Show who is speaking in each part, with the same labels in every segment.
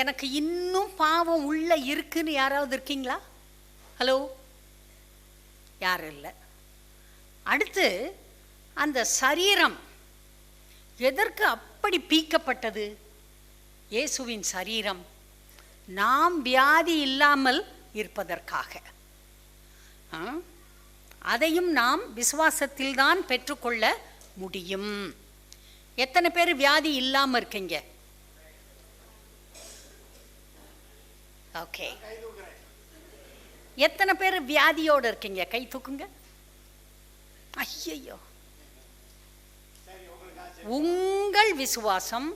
Speaker 1: எனக்கு இன்னும் பாவம் உள்ள இருக்குன்னு யாராவது இருக்கீங்களா? ஹலோ, யாரும் இல்லை. அடுத்து, அந்த சரீரம் எதற்கு அப்படி பீக்கப்பட்டது? இயேசுவின் சரீரம் நாம் வியாதி இல்லாமல் இருப்பதற்காக. அதையும் நாம் விசுவாசத்தில்தான் பெற்றுக்கொள்ள முடியும். எத்தனை பேர் வியாதி இல்லாமல் இருக்கீங்க? ஓகே. எத்தனை பேர் வியாதியோடு இருக்கீங்க? கை தூக்குங்க. ஐயோ, உங்கள் விசுவாசம்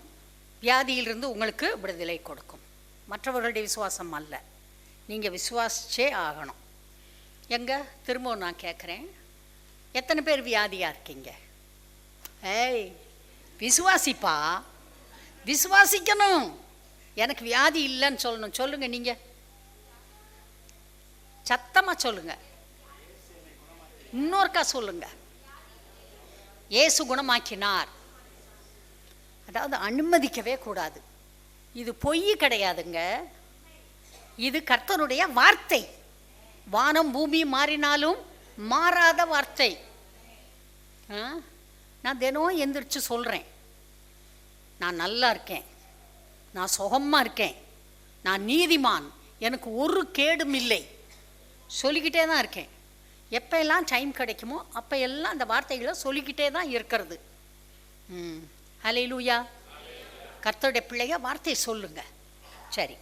Speaker 1: வியாதியிலிருந்து உங்களுக்கு விடுதலை கொடுக்கும். மற்றவர்களுடைய விசுவாசம் அல்ல. நீங்கள் விசுவாசிச்சே ஆகணும். திரும்பவும் நான் கேட்குறேன், எத்தனை பேர் வியாதியாக இருக்கீங்க? ஏய், விசுவாசிப்பா, விசுவாசிக்கணும். எனக்கு வியாதி இல்லைன்னு சொல்லணும். சொல்லுங்க, நீங்கள் சத்தமாக சொல்லுங்க. இன்னொருக்கா சொல்லுங்க. இயேசு குணமாக்கினார். அதாவது அனுமதிக்கவே கூடாது. இது பொய் கிடையாதுங்க. இது கர்த்தருடைய வார்த்தை. வானம் பூமி மாறினாலும் மாறாத வார்த்தை. நான் தினம் எந்திரிச்சு சொல்கிறேன், நான் நல்லா இருக்கேன், நான் சுகமாக இருக்கேன், நான் நீதிமான், எனக்கு ஒரு கேடும் இல்லை சொல்லிக்கிட்டே தான் இருக்கேன். எப்போ எல்லாம் டைம் கிடைக்குமோ அப்போ எல்லாம் அந்த வார்த்தைகளை சொல்லிக்கிட்டே தான் இருக்கிறது. ஹல்லேலூயா. கர்த்தருடைய பிள்ளைய வார்த்தையை சொல்லுங்க. சரி,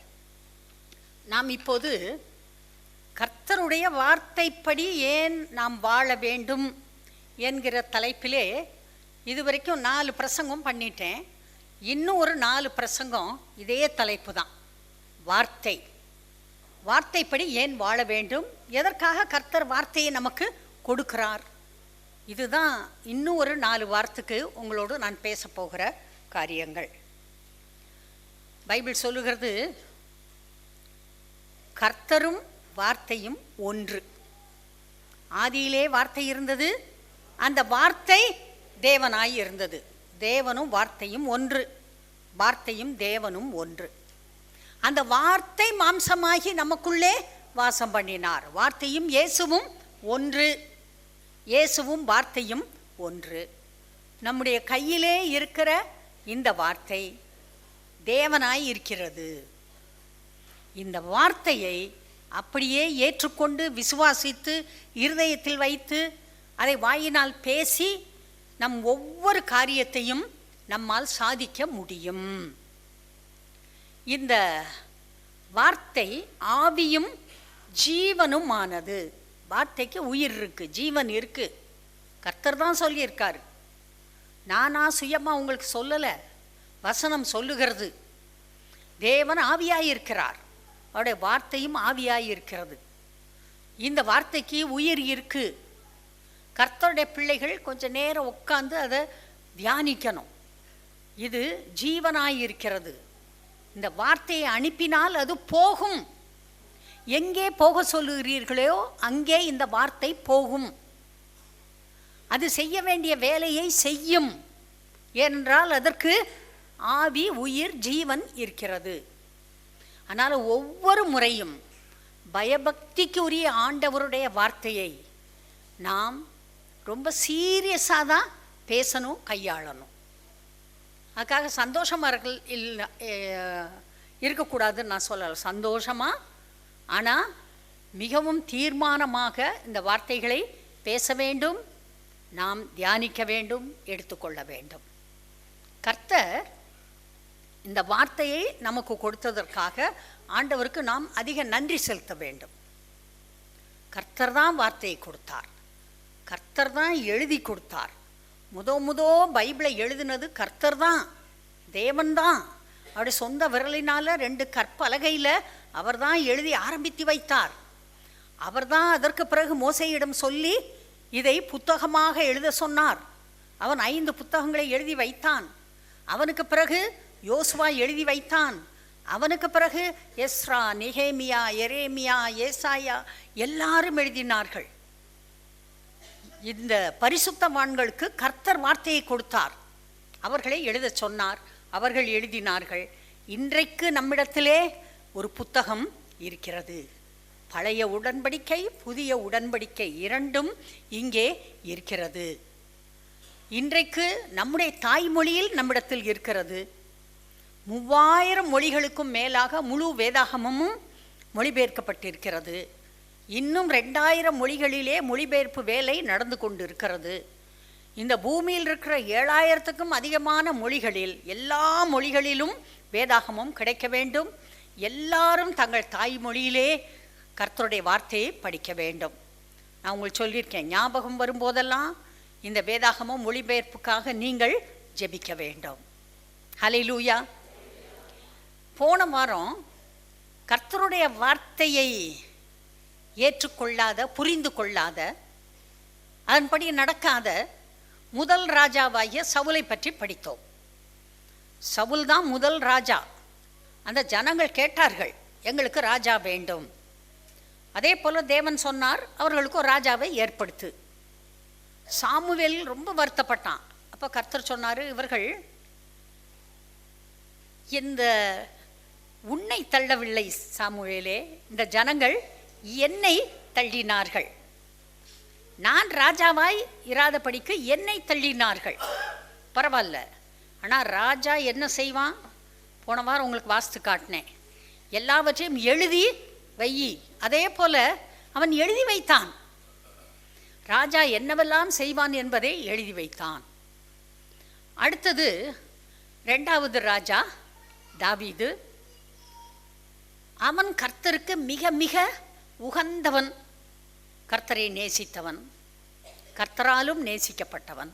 Speaker 1: நாம் இப்போது கர்த்தருடைய வார்த்தைப்படி ஏன் நாம் வாழ வேண்டும் என்கிற தலைப்பிலே இதுவரைக்கும் 4 பிரசங்கம் பண்ணிட்டேன். இன்னும் ஒரு 4 பிரசங்கம் இதே தலைப்பு தான். வார்த்தை, வார்த்தைப்படி ஏன் வாழ வேண்டும், எதற்காக கர்த்தர் வார்த்தையை நமக்கு கொடுக்கிறார். இதுதான் இன்னும் ஒரு 4 வாரத்துக்கு உங்களோடு நான் பேச போகிற காரியங்கள். பைபிள் சொல்லுகிறது, கர்த்தரும் வார்த்தையும் ஒன்று. ஆதியிலே வார்த்தை இருந்தது, அந்த வார்த்தை தேவனாய் இருந்தது. தேவனும் வார்த்தையும் ஒன்று, வார்த்தையும் தேவனும் ஒன்று. அந்த வார்த்தை மாம்சமாகி நமக்குள்ளே வாசம் பண்ணினார். வார்த்தையும் இயேசுவும் ஒன்று, இயேசுவும் வார்த்தையும் ஒன்று. நம்முடைய கையிலே இருக்கிற இந்த வார்த்தை தேவனாய் இருக்கிறது. இந்த வார்த்தையை அப்படியே ஏற்றுக்கொண்டு விசுவாசித்து இருதயத்தில் வைத்து அதை வாயினால் பேசி நம் ஒவ்வொரு காரியத்தையும் நம்மால் சாதிக்க முடியும். இந்த வார்த்தை ஆவியும் ஜீவனுமானது. வார்த்தைக்கு உயிர் இருக்கு, ஜீவன் இருக்கு. கர்த்தர் தான் சொல்லியிருக்காரு. நானா சுயமாக உங்களுக்கு சொல்லலை, வசனம் சொல்லுகிறது. தேவன் ஆவியாயிருக்கிறார், அவருடைய வார்த்தையும் ஆவியாயிருக்கிறது. இந்த வார்த்தைக்கு உயிர் இருக்கு. கர்த்தருடைய பிள்ளைகள் கொஞ்சம் நேரம் உட்கார்ந்து அதை தியானிக்கணும். இது ஜீவனாயிருக்கிறது. இந்த வார்த்தையை அனுப்பினால் அது போகும். எங்கே போக சொல்லுகிறீர்களோ அங்கே இந்த வார்த்தை போகும். அது செய்ய வேண்டிய வேலையை செய்யும். ஏனென்றால் அதற்கு ஆவி, உயிர், ஜீவன் இருக்கிறது. அதனால் ஒவ்வொரு முறையும் பயபக்திக்கு உரிய ஆண்டவருடைய வார்த்தையை நாம் ரொம்ப சீரியஸாக தான் பேசணும், கையாளணும். அதுக்காக சந்தோஷமாக இருக்கக்கூடாதுன்னு நான் சொல்லலை. சந்தோஷமாக, ஆனால் மிகவும் தீர்மானமாக இந்த வார்த்தைகளை பேச வேண்டும், நாம் தியானிக்க வேண்டும், எடுத்துக்கொள்ள வேண்டும். கர்த்தர் இந்த வார்த்தையை நமக்கு கொடுத்ததற்காக ஆண்டவருக்கு நாம் அதிக நன்றி செலுத்த வேண்டும். கர்த்தர் தான் வார்த்தையை கொடுத்தார், கர்த்தர் தான் எழுதி கொடுத்தார். முதோ பைபிளை எழுதினது கர்த்தர் தான், தேவன் தான். அவருடைய சொந்த விரலினால் 2 கற்பலகையில் அவர் தான் எழுதி ஆரம்பித்து வைத்தார். அவர் தான் அதற்கு பிறகு மோசேயிடம் சொல்லி இதை புத்தகமாக எழுத சொன்னார். அவன் 5 புத்தகங்களை எழுதி வைத்தான். அவனுக்கு பிறகு யோசுவா எழுதி வைத்தான். அவனுக்கு பிறகு எஸ்ரா, நெகேமியா, எரேமியா, ஏசாயா எல்லாரும் எழுதினார்கள். இந்த பரிசுத்தவான்களுக்கு கர்த்தர் வார்த்தையை கொடுத்தார். அவர்களை எழுத சொன்னார், அவர்கள் எழுதினார்கள். இன்றைக்கு நம்மிடத்திலே ஒரு புத்தகம் இருக்கிறது. பழைய உடன்படிக்கை, புதிய உடன்படிக்கை இரண்டும் இங்கே இருக்கிறது. இன்றைக்கு நம்முடைய தாய்மொழியில் நம்மிடத்தில் இருக்கிறது. 3000 மொழிகளுக்கும் மேலாக முழு வேதாகமும் மொழிபெயர்க்கப்பட்டிருக்கிறது. இன்னும் 2000 மொழிகளிலே மொழிபெயர்ப்பு வேலை நடந்து கொண்டு இருக்கிறது. இந்த பூமியில் இருக்கிற 7000க்கும் அதிகமான மொழிகளில் எல்லா மொழிகளிலும் வேதாகமும் கிடைக்க வேண்டும். எல்லாரும் தங்கள் தாய்மொழியிலே கர்த்தருடைய வார்த்தையை படிக்க வேண்டும். நான் உங்களுக்கு சொல்லியிருக்கேன், ஞாபகம் வரும்போதெல்லாம் இந்த வேதாகமும் மொழிபெயர்ப்புக்காக நீங்கள் ஜெபிக்க வேண்டும். ஹல்லேலூயா. போன வாரம் கர்த்தருடைய வார்த்தையை ஏற்றுக்கொள்ளாத, புரிந்து கொள்ளாத, அதன்படி நடக்காத முதல் ராஜாவாகிய சவுலை பற்றி படித்தோம். சவுல் தான் முதல் ராஜா. அந்த ஜனங்கள் கேட்டார்கள், எங்களுக்கு ராஜா வேண்டும். அதே போல் தேவன் சொன்னார், அவர்களுக்கு ஒரு ராஜாவை ஏற்படுத்து. சாமுவேல் ரொம்ப வருத்தப்பட்டான். அப்போ கர்த்தர் சொன்னார், இவர்கள் இந்த உன்னை தள்ளவில்லை சாமுவேலே, இந்த ஜனங்கள் என்னை தள்ளினார்கள். நான் ராஜாவாய் இராதபடிக்கு என்னை தள்ளினார்கள். பரவாயில்ல, ஆனால் ராஜா என்ன செய்வான்? போன வாரம் உங்களுக்கு வாஸ்து காட்டினேன். எல்லாவற்றையும் எழுதி வை. அதே போல அவன் எழுதி வைத்தான். ராஜா என்னவெல்லாம் செய்வான் என்பதை எழுதி வைத்தான். அடுத்தது 2வது ராஜா தாவீது. அவன் கர்த்தருக்கு மிக மிக உகந்தவன், கர்த்தரை நேசித்தவன், கர்த்தராலும் நேசிக்கப்பட்டவன்.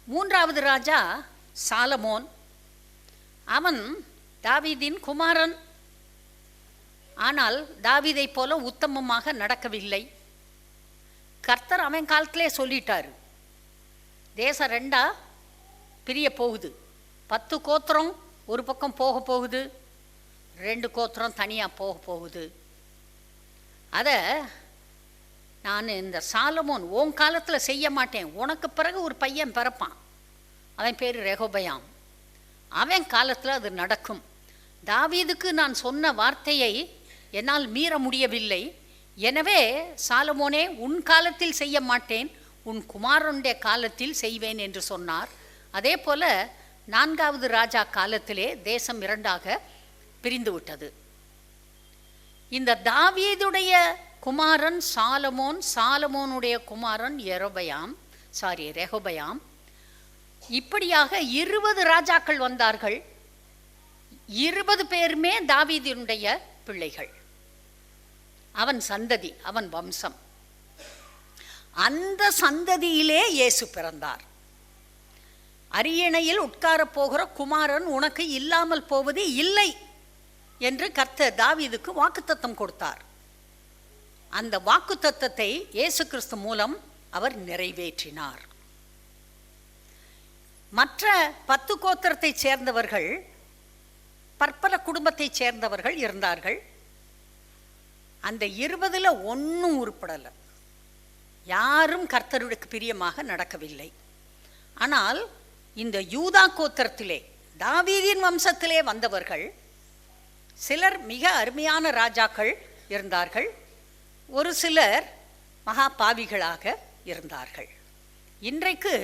Speaker 1: 3வது ராஜா சாலமோன். அவன் தாவீதின் குமாரன். ஆனால் தாவீதை போல உத்தமமாக நடக்கவில்லை. கர்த்தர் அவன் காலத்திலே சொல்லிட்டார், தேசம் 2ஆ பிரிய போகுது. 10 கோத்திரம் ஒரு பக்கம் போக போகுது, 2 கோத்திரம் தனியாக போக போகுது. அதை நான் இந்த சாலமோன் உன் காலத்தில் செய்ய மாட்டேன், உனக்கு பிறகு ஒரு பையன் பிறப்பான், அவன் பேர் ரெகொபயாம், அவன் காலத்தில் அது நடக்கும். தாவீதுக்கு நான் சொன்ன வார்த்தையை என்னால் மீற முடியவில்லை. எனவே சாலமோனே, உன் காலத்தில் செய்ய மாட்டேன், உன் குமாரனுடைய காலத்தில் செய்வேன் என்று சொன்னார். அதே போல் 4வது ராஜா காலத்திலே தேசம் 2ஆக பிரிந்து விட்டது. இந்த தாவீதுடைய குமாரன் சாலமோன், சாலமோனுடைய குமாரன் ரெகொபயாம். இப்படியாக 20 ராஜாக்கள் வந்தார்கள். 20 பேருமே தாவீதினுடைய பிள்ளைகள். அவன் சந்ததி, அவன் வம்சம். அந்த சந்ததியிலே இயேசு பிறந்தார். அரியணையில் உட்கார போகிற குமாரன் உனக்கு இல்லாமல் போவது இல்லை என்று கர்த்தர் தாவீதுக்கு வாக்குத்தத்தம் கொடுத்தார். அந்த வாக்குத்தத்தத்தை இயேசு கிறிஸ்து மூலம் அவர் நிறைவேற்றினார். மற்ற 10 கோத்திரத்தைச் சேர்ந்தவர்கள், பற்பல குடும்பத்தைச் சேர்ந்தவர்கள் இருந்தார்கள். அந்த 20ல் ஒன்றும் உருப்படலை. யாரும் கர்த்தருக்கு பிரியமாக நடக்கவில்லை. ஆனால் இந்த யூதா கோத்திரத்திலே, தாவீதின் வம்சத்திலே வந்தவர்கள் சிலர் மிக அருமையான ராஜாக்கள் இருந்தார்கள். ஒரு சிலர் மகா பாவிகளாக இருந்தார்கள். இன்றைக்கு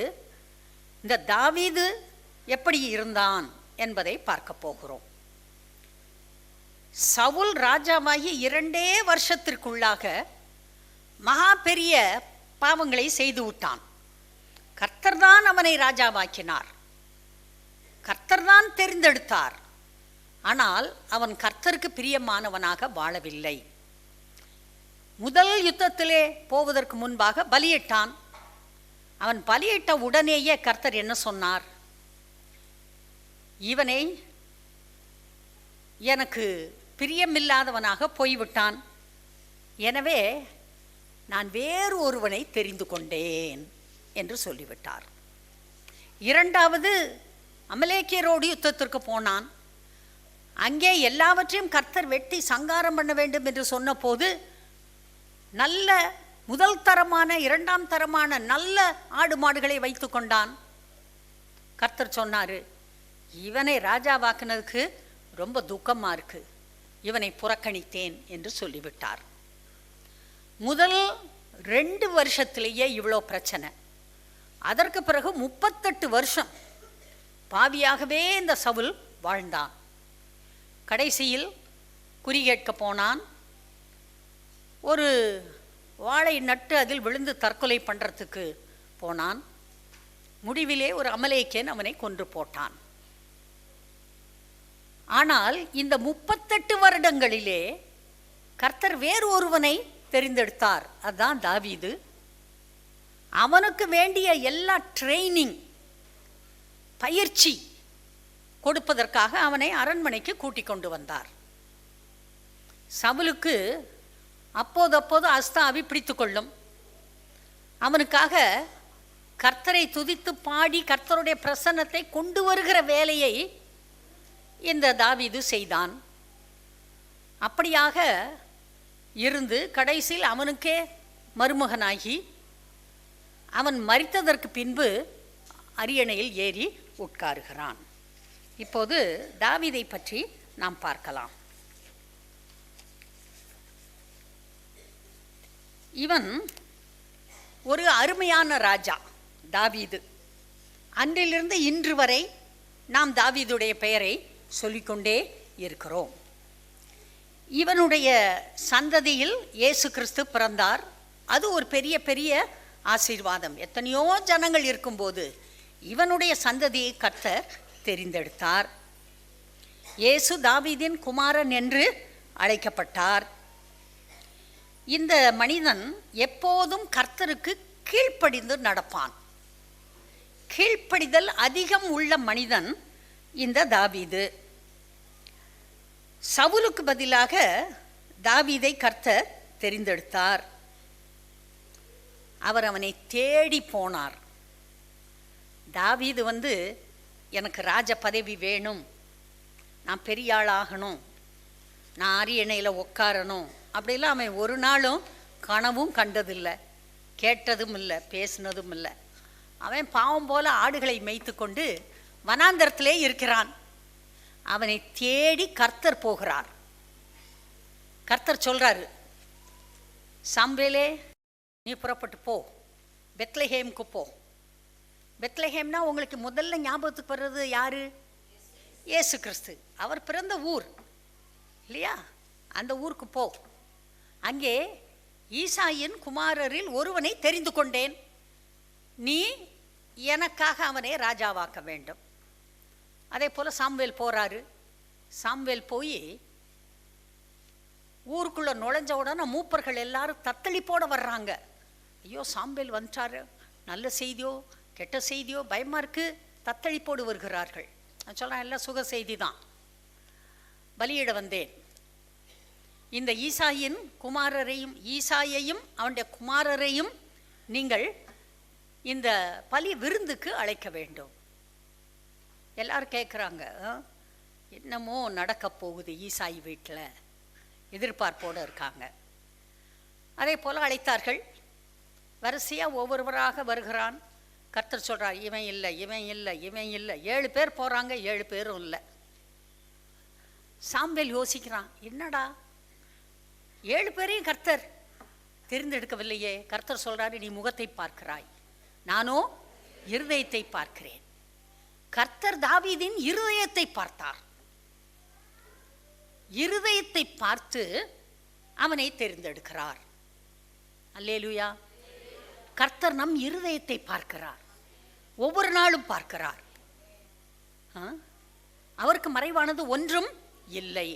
Speaker 1: இந்த தாவீது எப்படி இருந்தான் என்பதை பார்க்க போகிறோம். சவுல் ராஜாவாகி 2 வருஷத்திற்குள்ளாக மகா பெரிய பாவங்களை செய்து விட்டான். கர்த்தர்தான் அவனை ராஜாவாக்கினார், கர்த்தர்தான் தெரிந்தெடுத்தார். ஆனால் அவன் கர்த்தருக்கு பிரியமானவனாக வாழவில்லை. முதல் யுத்தத்திலே போவதற்கு முன்பாக பலியிட்டான். அவன் பலியிட்ட உடனேயே கர்த்தர் என்ன சொன்னார்? இவனை எனக்கு பிரியமில்லாதவனாக போய்விட்டான், எனவே நான் வேறு ஒருவனை தெரிந்து கொண்டேன் என்று சொல்லிவிட்டார். 2வது அமலேக்கியரோடு யுத்தத்திற்கு போனான். அங்கே எல்லாவற்றையும் கர்த்தர் வெட்டி சங்காரம் பண்ண வேண்டும் என்று சொன்ன போது நல்ல முதல் தரமான 2ஆம் தரமான நல்ல ஆடு மாடுகளை வைத்து கொண்டான். கர்த்தர் சொன்னார், இவனை ராஜாவாக்குனதுக்கு ரொம்ப துக்கமாக இருக்கு, இவனை புறக்கணித்தேன் என்று சொல்லிவிட்டார். முதல் 2 வருஷத்திலேயே இவ்வளோ பிரச்சனை. அதற்கு பிறகு 38 வருஷம் பாவியாகவே இந்த சவுல் வாழ்ந்தான். கடைசியில் குறி கேட்க போனான். ஒரு வாளை நட்டு அதில் விழுந்து தற்கொலை பண்ணுறதுக்கு போனான். முடிவிலே ஒரு அமலேக்கேன் அவனை கொன்று போட்டான். ஆனால் இந்த 38 வருடங்களிலே கர்த்தர் வேறு ஒருவனை தெரிந்தெடுத்தார். அதுதான் தாவீது. அவனுக்கு வேண்டிய எல்லா ட்ரைனிங், பயிற்சி கொடுப்பதற்காக அவனை அரண்மனைக்கு கூட்டிக் கொண்டு வந்தார். சவுலுக்கு அப்போதப்போது அஸ்தாவி பிடித்து கொள்ளும். அவனுக்காக கர்த்தரை துதித்து பாடி கர்த்தருடைய பிரசன்னத்தை கொண்டு வருகிற வேலையை இந்த தாவீது செய்தான். அப்படியாக இருந்து கடைசியில் அவனுக்கே மருமகனாகி அவன் மரித்ததற்கு பின்பு அரியணையில் ஏறி உட்காருகிறான். இப்போது தாவீதை பற்றி நாம் பார்க்கலாம். இவன் ஒரு அருமையான ராஜா தாவீது. அன்றிலிருந்து இன்று வரை நாம் தாவீதுடைய பெயரை சொல்லிக்கொண்டே இருக்கிறோம். இவனுடைய சந்ததியில் இயேசு கிறிஸ்து பிறந்தார். அது ஒரு பெரிய பெரிய ஆசீர்வாதம். எத்தனையோ ஜனங்கள் இருக்கும்போது இவனுடைய சந்ததியை கர்த்தர் தெரிந்தெடுத்தார். இயேசு தாவீதின் குமாரன் என்று அழைக்கப்பட்டார். இந்த மனிதன் எப்போதும் கர்த்தருக்கு கீழ்ப்படிந்து நடப்பான். கீழ்ப்படிதல் அதிகம் உள்ள மனிதன் இந்த தாவீது. சவுலுக்கு பதிலாக தாவீதை கர்த்தர் தெரிந்தெடுத்தார். அவர் அவனை தேடி போனார். தாவீது எனக்கு ராஜ பதவி வேணும், நான் பெரிய ஆளாகணும், நான் அரியணையில் உட்காரணும் அப்படிலாம் அவன் ஒரு நாளும் கனவும் கண்டதில்லை, கேட்டதும் இல்லை, பேசினதும் இல்லை. அவன் பாவம் போல ஆடுகளை மேய்த்து கொண்டு வனாந்தரத்திலே இருக்கிறான். அவனை தேடி கர்த்தர் போகிறார். கர்த்தர் சொல்கிறாரு, சாமுவேலே நீ புறப்பட்டு போ, பெத்லஹேமுக்கு போ. பெத்லஹேம்னா உங்களுக்கு முதல்ல ஞாபகத்துக்கு வர்றது யாரு? இயேசு கிறிஸ்து. அவர் பிறந்த ஊர் இல்லையா? அந்த ஊருக்கு போ. அங்கே ஈசாயின் குமாரரில் ஒருவனை தெரிந்து கொண்டேன், நீ எனக்காக அவனை ராஜாவாக்க வேண்டும். அதே போல் சாமுவேல் போகிறாரு. சாமுவேல் போய் ஊருக்குள்ளே நுழைஞ்ச உடனே மூப்பர்கள் எல்லாரும் தத்தளிப்போட வர்றாங்க. ஐயோ சாமுவேல் வந்துட்டாரு, நல்ல செய்தியோ கெட்ட செய்தியோ பயமாக இருக்குது, தத்தளிப்போடு வருகிறார்கள். நான் சொல்கிறேன் எல்லாம் சுக செய்தி தான். பலியிட வந்தேன். இந்த ஈசாயையும் அவனுடைய குமாரரையும் நீங்கள் இந்த பலி விருந்துக்கு அழைக்க வேண்டும். எல்லாரும் கேட்குறாங்க, என்னமோ நடக்க போகுது ஈசாயி வீட்டில், எதிர்பார்ப்போடு இருக்காங்க. அதே போல் அழைத்தார்கள். வரிசையாக ஒவ்வொருவராக வருகிறான். கர்த்தர் சொல்கிறார், இவன் இல்லை, இவன் இல்லை, இவன் இல்லை. 7 பேர் போகிறாங்க, 7 பேரும் இல்லை. சாமுவேல் யோசிக்கிறான், என்னடா 7 பேரையும் கர்த்தர் தெரிந்தெடுக்கவில்லையே. கர்த்தர் சொல்கிறாரு, நீ முகத்தை பார்க்கிறாய், நானோ இருதயத்தை பார்க்கிறேன். கர்த்தர் தாவீதின் இருதயத்தை பார்த்தார். இருதயத்தை பார்த்து அவனை தெரிந்தெடுக்கிறார். அல்லேலூயா. கர்த்தர் நம் இருதயத்தை பார்க்கிறார், ஒவ்வொரு நாளும் பார்க்கிறார். அவருக்கு மறைவானது ஒன்றும் இல்லை.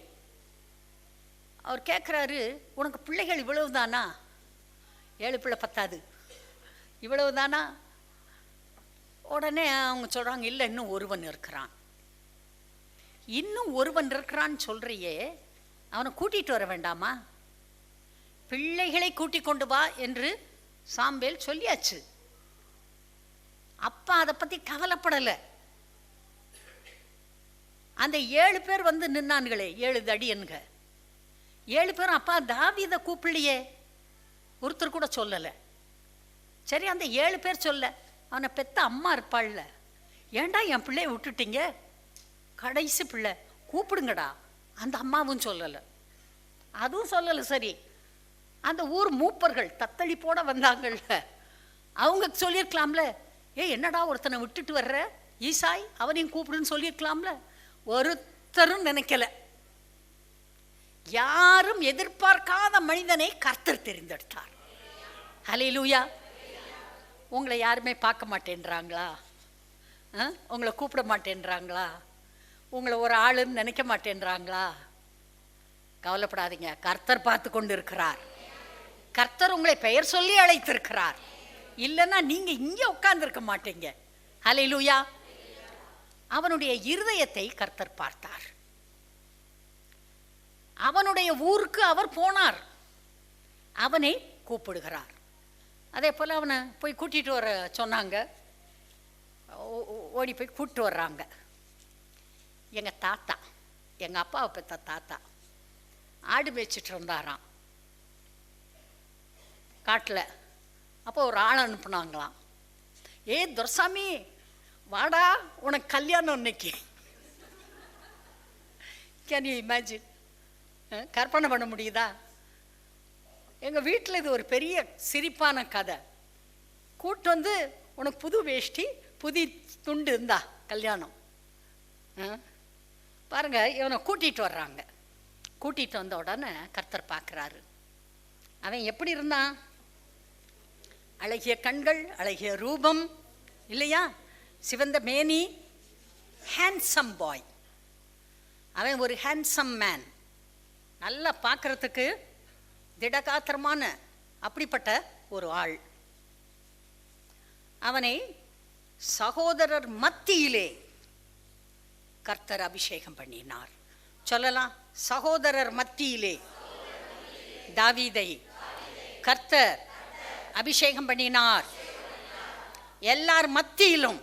Speaker 1: அவர் கேட்குறாரு, உனக்கு பிள்ளைகள் இவ்வளவுதானா? 7 பிள்ளை பத்தாது, இவ்வளவுதானா? உடனே அவங்க சொல்கிறாங்க, இல்லை இன்னும் ஒருவன் இருக்கிறான். இன்னும் ஒருவன் இருக்கிறான்னு சொல்கிறியே, அவனை கூட்டிகிட்டு வர வேண்டாமா? பிள்ளைகளை கூட்டிக் கொண்டு வா என்று சாமுவேல் சொல்லியாச்சு. அப்பா அதை பற்றி கவலைப்படலை. அந்த 7 பேர் நின்னான்களே, 7 தடியன்க, 7 பேரும் அப்பா தாவீதை கூப்பிடலையே, ஒருத்தர் கூட சொல்லலை. சரி, அந்த 7 பேர் சொல்ல, அவனை பெத்த அம்மா இருப்பாள்ல, ஏண்டா என் பிள்ளைய விட்டுட்டீங்க, கடைசி பிள்ளை கூப்பிடுங்கடா. அந்த அம்மாவும் சொல்லலை, அதுவும் சொல்லலை. சரி, அந்த ஊர் மூப்பர்கள் தத்தளிப்போட வந்தாங்கள்ல, அவங்க சொல்லியிருக்கலாம்ல, என்னடா ஒருத்தனை விட்டுட்டு வர்ற ஈசாய், அவனையும் கூப்பிடுன்னு சொல்லியிருக்கலாம்ல. ஒருத்தரும் நினைக்கல. யாரும் எதிர்பார்க்காத மனிதனை கர்த்தர் தெரிந்தெடுத்தார். ஹல்லேலூயா. உங்களை யாருமே பார்க்க மாட்டேன்றாங்களா? உங்களை கூப்பிட மாட்டேன்றாங்களா? உங்களை ஒரு ஆளுன்னு நினைக்க மாட்டேன்றாங்களா? கவலைப்படாதீங்க, கர்த்தர் பார்த்து கொண்டு இருக்கிறார். கர்த்தர் உங்களை பெயர் சொல்லி அழைத்திருக்கிறார். இல்லைன்னா நீங்க இங்கே உட்கார்ந்துருக்க மாட்டீங்க. ஹல்லேலூயா. அவனுடைய இருதயத்தை கர்த்தர் பார்த்தார். அவனுடைய ஊருக்கு அவர் போனார். அவனை கூப்பிடுகிறார். அதே போல் அவனை போய் கூட்டிகிட்டு வர சொன்னாங்க. ஓடி போய் கூப்பிட்டு வர்றாங்க. எங்கள் தாத்தா, எங்கள் அப்பாவை பெற்ற தாத்தா ஆடு மேய்ச்சிட்டு இருந்தாராம் காட்டில். அப்போ ஒரு ஆள் அனுப்புனாங்களாம். துரசாமி வாடா, உனக்கு கல்யாணம் இன்னைக்கு. Can you imagine? கற்பனை பண்ண முடியுதா? எங்கள் வீட்டில் இது ஒரு பெரிய சிரிப்பான கதை. கூட்டு வந்து உனக்கு புது வேஷ்டி புது துண்டு இருந்தா கல்யாணம். பாருங்க, இவனை கூட்டிகிட்டு வர்றாங்க. கூட்டிகிட்டு வந்த உடனே கர்த்தர் பார்க்குறாரு. அவன் எப்படி இருந்தான்? அழகிய கண்கள், அழகிய ரூபம் இல்லையா, சிவந்த மேனி, ஹேண்ட்ஸம் பாய். அவன் ஒரு ஹேண்ட்ஸம் மேன், நல்லா பார்க்கறதுக்கு திடகாத்திரமான அப்படிப்பட்ட ஒரு ஆள். அவனை சகோதரர் மத்தியிலே கர்த்தர் அபிஷேகம் பண்ணினார். சொல்லலாம், சகோதரர் மத்தியிலே தாவீதை கர்த்தர் அபிஷேகம் பண்ணினார். எல்லார் மத்தியிலும்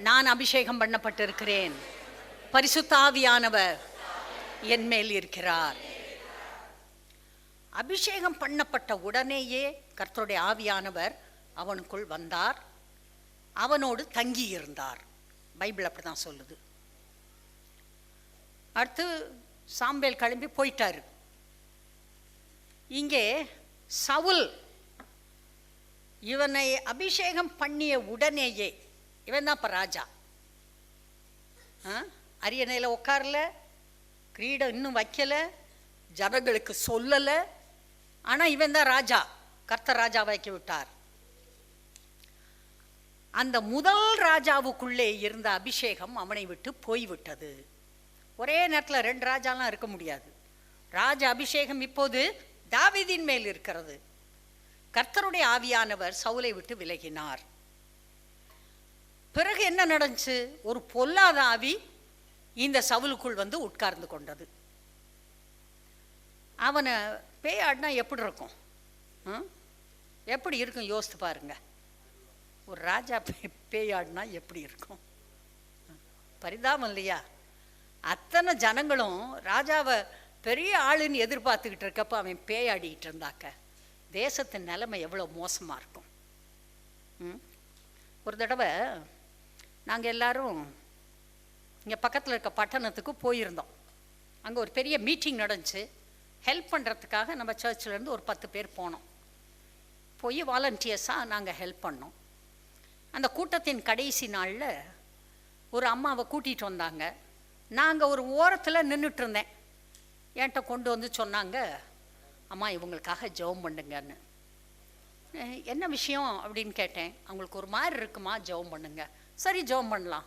Speaker 1: நான் அபிஷேகம் பண்ணப்பட்டிருக்கிறேன். பரிசுத்த ஆவியானவர் என் மேல் இருக்கிறார். அபிஷேகம் பண்ணப்பட்ட உடனேயே கர்த்தருடைய ஆவியானவர் அவனுக்குள் வந்தார், அவனோடு தங்கி இருந்தார். பைபிள் அப்படி தான் சொல்லுது. அடுத்து சாம்பேல் கிளம்பி போயிட்டாரு. இங்கே சவுல் இவனை அபிஷேகம் பண்ணிய உடனேயே, இவன் தான் இப்போ ராஜா. அரியணையில் உட்காரல, கிரீடம் இன்னும் வைக்கல, ஜனங்களுக்கு சொல்லலை. ஆனால் இவன் தான் ராஜா. கர்த்தர் ராஜாவாக்கி விட்டார். அந்த முதல் ராஜாவுக்குள்ளே இருந்த அபிஷேகம் அவனை விட்டு போய்விட்டது. ஒரே நேரத்தில் 2 ராஜாலாம் இருக்க முடியாது. ராஜ அபிஷேகம் இப்போது தாவீதின் மேல் இருக்கிறது. கர்த்தருடைய ஆவியானவர் சவுலை விட்டு விலகினார். பிறகு என்ன நடந்துச்சு? ஒரு பொல்லாத ஆவி இந்த சவுலுக்குள் வந்து உட்கார்ந்து கொண்டது. அவனை பேயாடினா எப்படி இருக்கும்? எப்படி இருக்கும் யோசித்து பாருங்க. ஒரு ராஜா பேயாடினா எப்படி இருக்கும்? பரிதாபம் இல்லையா? அத்தனை ஜனங்களும் ராஜாவை பெரிய ஆளுன்னு எதிர்பார்த்துக்கிட்டு இருக்கப்போ அவன் பேயாடிக்கிட்டு இருந்தாக்க தேசத்தின் நிலைமை எவ்வளோ மோசமாக இருக்கும். ஒரு தடவை நாங்கள் எல்லாரும் இங்கே பக்கத்தில் இருக்க பட்டணத்துக்கு போயிருந்தோம். அங்கே ஒரு பெரிய மீட்டிங் நடந்துச்சு. ஹெல்ப் பண்ணுறதுக்காக நம்ம சர்ச்சிலேருந்து ஒரு 10 பேர் போனோம். போய் வாலண்டியர்ஸாக நாங்கள் ஹெல்ப் பண்ணோம். அந்த கூட்டத்தின் கடைசி நாளில் ஒரு அம்மாவை கூட்டிகிட்டு வந்தாங்க. நாங்கள் ஒரு ஓரத்தில் நின்றுட்டு இருந்தேன். என்கிட்ட கொண்டு வந்து சொன்னாங்க, அம்மா இவங்களுக்காக ஜெபம் பண்ணுங்கன்னு. என்ன விஷயம் அப்படின்னு கேட்டேன். அவங்களுக்கு ஒரு மாதிரி இருக்குமா, ஜெபம் பண்ணுங்க. சரி ஜெபம் பண்ணலாம்.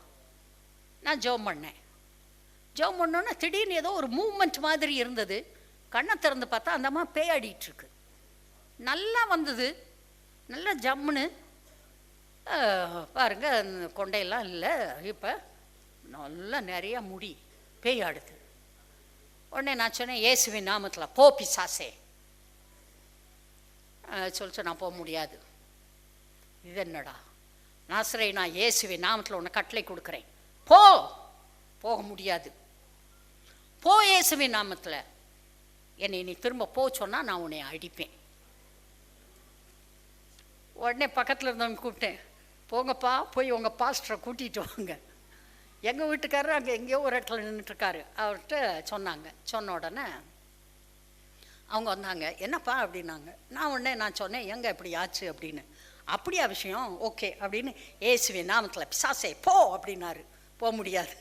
Speaker 1: நான் ஜெபம் பண்ணேன். ஜெபம் பண்ணோன்னா திடீர்னு ஏதோ ஒரு மூவ்மெண்ட் மாதிரி இருந்தது. கண்ணை திறந்து பார்த்தா அந்த அம்மா பேயாடிட்டுருக்கு. நல்லா வந்தது, நல்லா ஜம்முன்னு பாருங்க, கொண்டையெல்லாம் இல்லை, இப்போ நல்லா நிறையா முடி, பேயாடுது. உடனே நான் சொன்னேன், இயேசுவின் நாமத்தில் போ பிசாசே சொல்லிச்சு. நான் போக முடியாது. இது என்னடா நாசரேயனா, நான் இயேசுவின் நாமத்தில் உன்னை கட்டளை கொடுக்குறேன், போக முடியாது. போ இயேசுவின் நாமத்தில். என்னை நீ திரும்ப போ சொன்னால் நான் உன்னை அடிப்பேன். உடனே பக்கத்தில் இருந்தவங்க கூப்பிட்டேன், போங்கப்பா போய் உங்கள் பாஸ்டரை கூட்டிகிட்டு வாங்க. எங்கள் வீட்டுக்காரர் அங்கே எங்கேயோ ஒரு இடத்துல நின்றுட்டுருக்காரு. அவர்கிட்ட சொன்ன உடனே அவங்க வந்தாங்க. என்னப்பா அப்படின்னாங்க. நான் சொன்னேன், எங்கே இப்படி ஆச்சு அப்படின்னு. அப்படியா விஷயம், ஓகே அப்படின்னு. இயேசுவின் நாமத்தில் பிசாசே போ அப்படின்னாரு. போக முடியாது.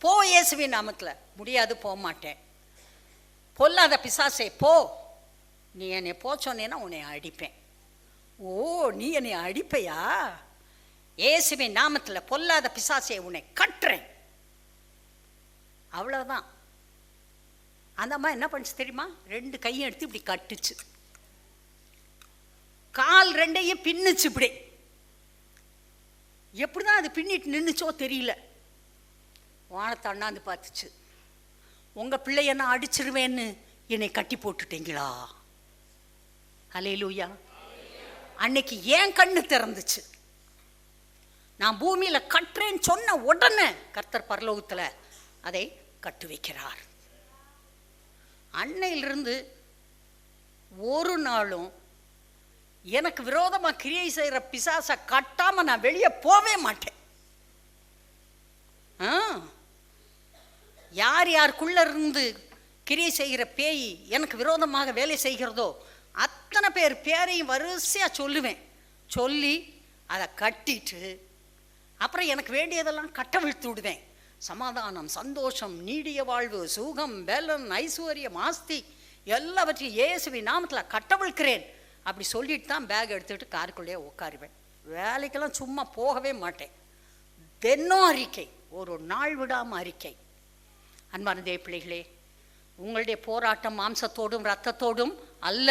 Speaker 1: போ இயேசுவின் நாமத்தில். முடியாது, போக மாட்டேன். பொல்லாத பிசாசே போ, நீ என்னை போ சொன்னேன்னா உன்னை அடிப்பேன். ஓ, நீ என்னை அடிப்பையா? இயேசுவின் நாமத்தில் பொல்லாத பிசாசே உன்னை கட்டுறேன். அவ்வளோதான். அந்த அம்மா என்ன பண்ணுச்சு தெரியுமா? 2 கையும் எடுத்து இப்படி கட்டுச்சு, கால் 2ஐயும் பின்னுச்சு. இப்படி எப்படிதான் அது பின்னிட்டு நின்றுச்சோ தெரியல. வானத்தை அண்ணாந்து பார்த்துச்சு. உங்கள் பிள்ளைய நான் அடிச்சிருவேன்னு என்னை கட்டி போட்டுட்டீங்களா? ஹல்லேலூயா. அன்னைக்கு ஏன் கண்ணு திறந்துச்சு. நான் பூமியில் கட்டுறேன்னு சொன்ன உடனே கர்த்தர் பரலோகத்தில் அதை கட்டு வைக்கிறார். அன்னையிலிருந்து ஒரு நாளும் எனக்கு விரோதமாக கிரியை செய்கிற பிசாசை கட்டாமல் நான் வெளியே போவே மாட்டேன். யார் யாருக்குள்ள இருந்து கிரியை செய்கிற பேய் எனக்கு விரோதமாக வேலை செய்கிறதோ அத்தனை பேர் பேரையும் வரிசையாக சொல்லுவேன். சொல்லி அதை கட்டிட்டு அப்புறம் எனக்கு வேண்டியதெல்லாம் கட்டவிழ்த்து விடுவேன். சமாதானம், சந்தோஷம், நீடிய வாழ்வு, சுகம், பலன், ஐஸ்வர்யம், ஆஸ்தி எல்லாவற்றையும் இயேசுவின் நாமத்தில் கட்டவிழ்க்கிறேன் அப்படி சொல்லிட்டு தான் பேக் எடுத்துகிட்டு காருக்குள்ளேயே உட்காருவேன். வேலைக்கெல்லாம் சும்மா போகவே மாட்டேன். தினம் அறிக்கை, ஒரு நாள் விடாமல் அறிக்கை. அன்பான தேவ பிள்ளைகளே, உங்களுடைய போராட்டம் மாம்சத்தோடும் இரத்தத்தோடும் அல்ல,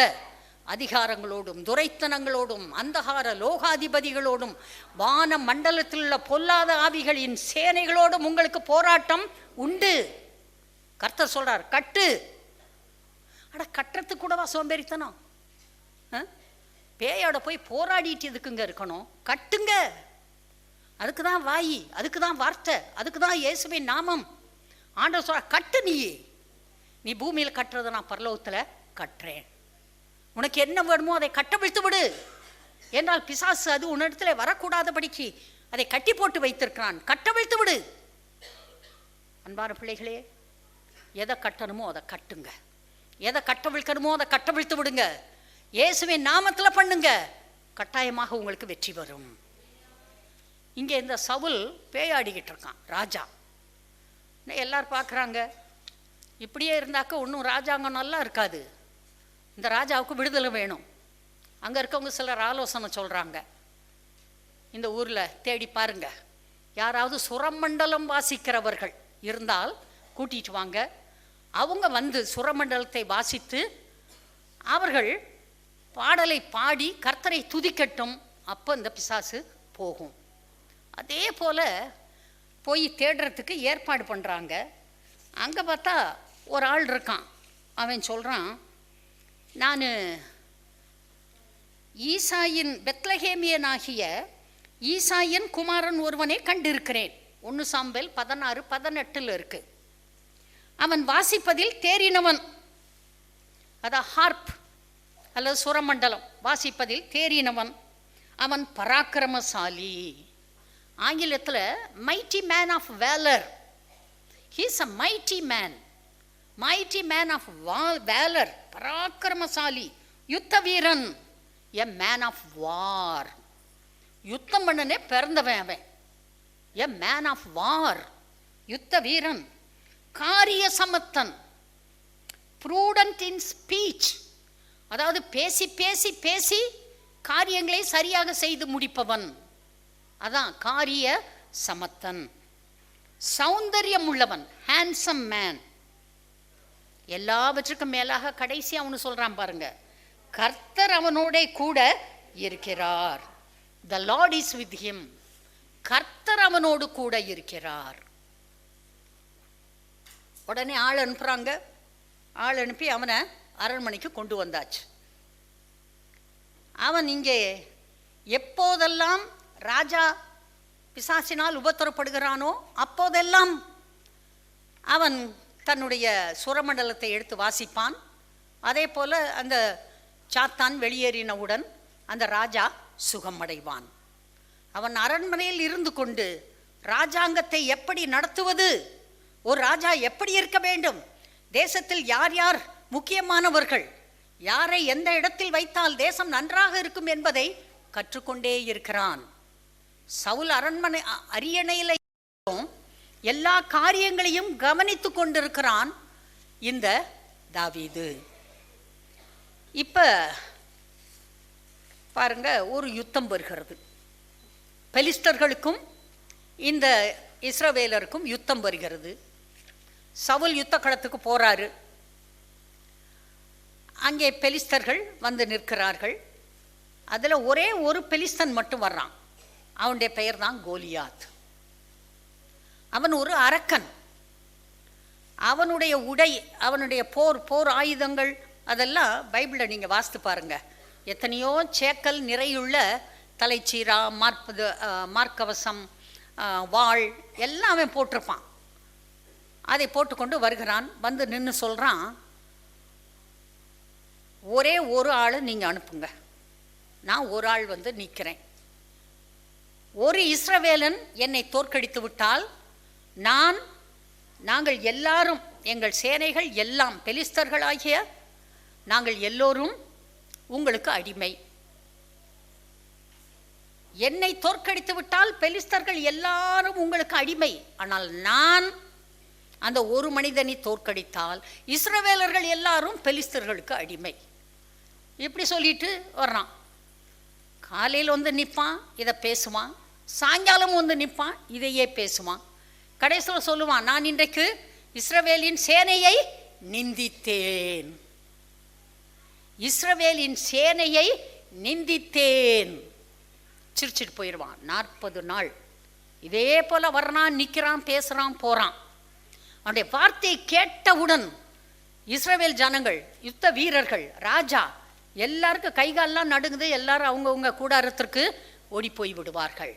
Speaker 1: அதிகாரங்களோடும் துரைத்தனங்களோடும் அந்தகார லோகாதிபதிகளோடும் வான மண்டலத்தில் உள்ள பொல்லாத ஆவிகளின் சேனைகளோடும் உங்களுக்கு போராட்டம் உண்டு. கர்த்தர் சொல்றார், கட்டு. அட, கட்டுறதுக்கு கூடவா சோம்பேறித்தனம்? பேயோட போய் போராடிட்டு எதுக்குங்க இருக்கணும்? கட்டுங்க. அதுக்கு தான் வாய், அதுக்கு தான் வார்த்தை, அதுக்கு தான் இயேசுவின் நாமம். ஆண்டவர் சொல்ற, கட்டு. நீ பூமியில் கட்டுறதை நான் பரலோகத்தில் கட்டுறேன். உனக்கு என்ன வேணுமோ அதை கட்டவிழ்த்து விடு. என்றால் பிசாசு அது உன்னிடத்துல வரக்கூடாதபடிக்கு அதை கட்டி போட்டு வைத்திருக்கிறான். கட்டவிழ்த்து விடு. அன்பான பிள்ளைகளே, எதை கட்டணுமோ அதை கட்டுங்க. எதை கட்டவிழ்க்கணுமோ அதை கட்டவிழ்த்து விடுங்க. இயேசுவின் நாமத்தில் பண்ணுங்க. கட்டாயமாக உங்களுக்கு வெற்றி வரும். இங்கே இந்த சவுல் பேயாடிக்கிட்டு இருக்கான், ராஜா. எல்லாரும் பார்க்குறாங்க, இப்படியே இருந்தாக்க ஒன்றும் ராஜாங்கம் நல்லா இருக்காது. இந்த ராஜாவுக்கு விடுதலை வேணும். அங்கே இருக்கவங்க சிலர் ஆலோசனை சொல்கிறாங்க, இந்த ஊரில் தேடி பாருங்க, யாராவது சுரமண்டலம் வாசிக்கிறவர்கள் இருந்தால் கூட்டிகிட்டு வாங்க. அவங்க வந்து சுரமண்டலத்தை வாசித்து அவர்கள் பாடலை பாடி கர்த்தரை துதிக்கட்டும். அப்போ இந்த பிசாசு போகும். அதே போல் போய் தேடுறதுக்கு ஏற்பாடு பண்ணுறாங்க. அங்கே பார்த்தா ஒரு ஆள் இருக்கான். அவன் சொல்கிறான், நான் ஈசாயின் பெத்லகேமியனாகிய ஈசாயின் குமாரன் ஒருவனை கண்டிருக்கிறேன். 1 சாமுவேல் 16:18 இருக்கு. அவன் வாசிப்பதில் தேறினவன். அதான் ஹார்ப் அல்லது சுரமண்டலம் வாசிப்பதில் தேறினவன். அவன் பராக்கிரமசாலி. ஆங்கிலத்தில் mighty man of valour. He is a mighty man. Mighty man of valour, பராக்கிரமசாலி, யுத்த வீரன், எ மேன் ஆஃப் வார். யுத்தம் பண்ணனே பிறந்தவன் அவன். எ மேன் ஆஃப் வார், யுத்த வீரன். காரிய சமத்தன், ப்ரூடன்ட் இன் ஸ்பீச். அதாவது பேசி பேசி பேசி காரியங்களை சரியாக செய்து முடிப்பவன். அதான் காரிய சமத்தன். சௌந்தரியம் உள்ளவன், ஹேண்ட்சம் மேன். எல்லாவற்றுக்கும் மேலாக கடைசி அவனு சொல்றான் பாருங்க, கர்த்தர் அவனோட கூட இருக்கிறார். The Lord is with him. கர்த்தர் அவனோடு கூட இருக்கிறார். உடனே ஆள் அனுப்புறாங்க. ஆள் அனுப்பி அவனை அரண்மனைக்கு கொண்டு வந்தாச்சு. அவன் இங்கே எப்போதெல்லாம் ராஜா பிசாசினால் உபத்திரப்படுகிறானோ அப்போதெல்லாம் அவன் தன்னுடைய சுரமண்டலத்தை எடுத்து வாசிப்பான். அதே போல் அந்த சாத்தான் வெளியேறினவுடன் அந்த ராஜா சுகமடைவான். அவன் அரண்மனையில் இருந்து கொண்டு ராஜாங்கத்தை எப்படி நடத்துவது, ஒரு ராஜா எப்படி இருக்க வேண்டும், தேசத்தில் யார் யார் முக்கியமானவர்கள், யாரை எந்த இடத்தில் வைத்தால் தேசம் நன்றாக இருக்கும் என்பதை கற்றுக்கொண்டே இருக்கிறான். சவுல் அரண்மனை அரியணையில் எல்லா காரியங்களையும் கவனித்து கொண்டிருக்கிறான் இந்த தாவீது. இப்ப பாருங்க, ஒரு யுத்தம் வருகிறது. பெலிஸ்தர்களுக்கும் இந்த இஸ்ரவேலருக்கும் யுத்தம் வருகிறது. சவுல் யுத்த களத்துக்கு போறாரு. அங்கே பெலிஸ்தர்கள் வந்து நிற்கிறார்கள். அதில் ஒரே ஒரு பெலிஸ்தன் மட்டும் வர்றான். அவனுடைய பெயர் தான் கோலியாத். அவன் ஒரு அரக்கன். அவனுடைய உடை, அவனுடைய போர் ஆயுதங்கள் அதெல்லாம் பைபிளில் நீங்கள் வாசித்து பாருங்க. எத்தனையோ சேக்கல் நிறையுள்ள தலைச்சீரா, மார்க்கவசம், வாள் எல்லாம் அவன் போட்டிருப்பான். அதை போட்டுக்கொண்டு வருகிறான். வந்து நின்று சொல்கிறான், ஒரே ஒரு ஆள் நீங்கள் அனுப்புங்க, நான் ஒரு ஆள் வந்து நிற்கிறேன். ஒரு இஸ்ரவேலன் என்னை தோற்கடித்து விட்டால் நாங்கள் எல்லாரும், எங்கள் சேனைகள் எல்லாம், பெலிஸ்தர்களாகிய நாங்கள் எல்லோரும் உங்களுக்கு அடிமை. என்னை தோற்கடித்து விட்டால் பெலிஸ்தர்கள் எல்லாரும் உங்களுக்கு அடிமை. ஆனால் நான் அந்த ஒரு மனிதனை தோற்கடித்தால் இஸ்ரவேலர்கள் எல்லாரும் பெலிஸ்தர்களுக்கு அடிமை. இப்படி சொல்லிட்டு வர்றான். காலையில் வந்து நிற்பான், இதை பேசுவான். சாயங்காலம் வந்து நிற்பான், இதையே பேசுவான். கடைசியில் சொல்லுவான், நான் இன்றைக்கு இஸ்ரவேலின் சேனையை நிந்தித்தேன், இஸ்ரவேலின் சேனையை நிந்தித்தேன். சிரிச்சிட்டு போயிடுவான். 40 நாள் இதே போல வர்றான், நிற்கிறான், பேசுகிறான், போகிறான். அவனுடைய வார்த்தையை கேட்டவுடன் இஸ்ரவேல் ஜனங்கள், யுத்த வீரர்கள், ராஜா எல்லாருக்கும் கைகாலெலாம் நடுங்குது. எல்லாரும் அவங்கவுங்க கூடாரத்திற்கு ஓடி போய் விடுவார்கள்.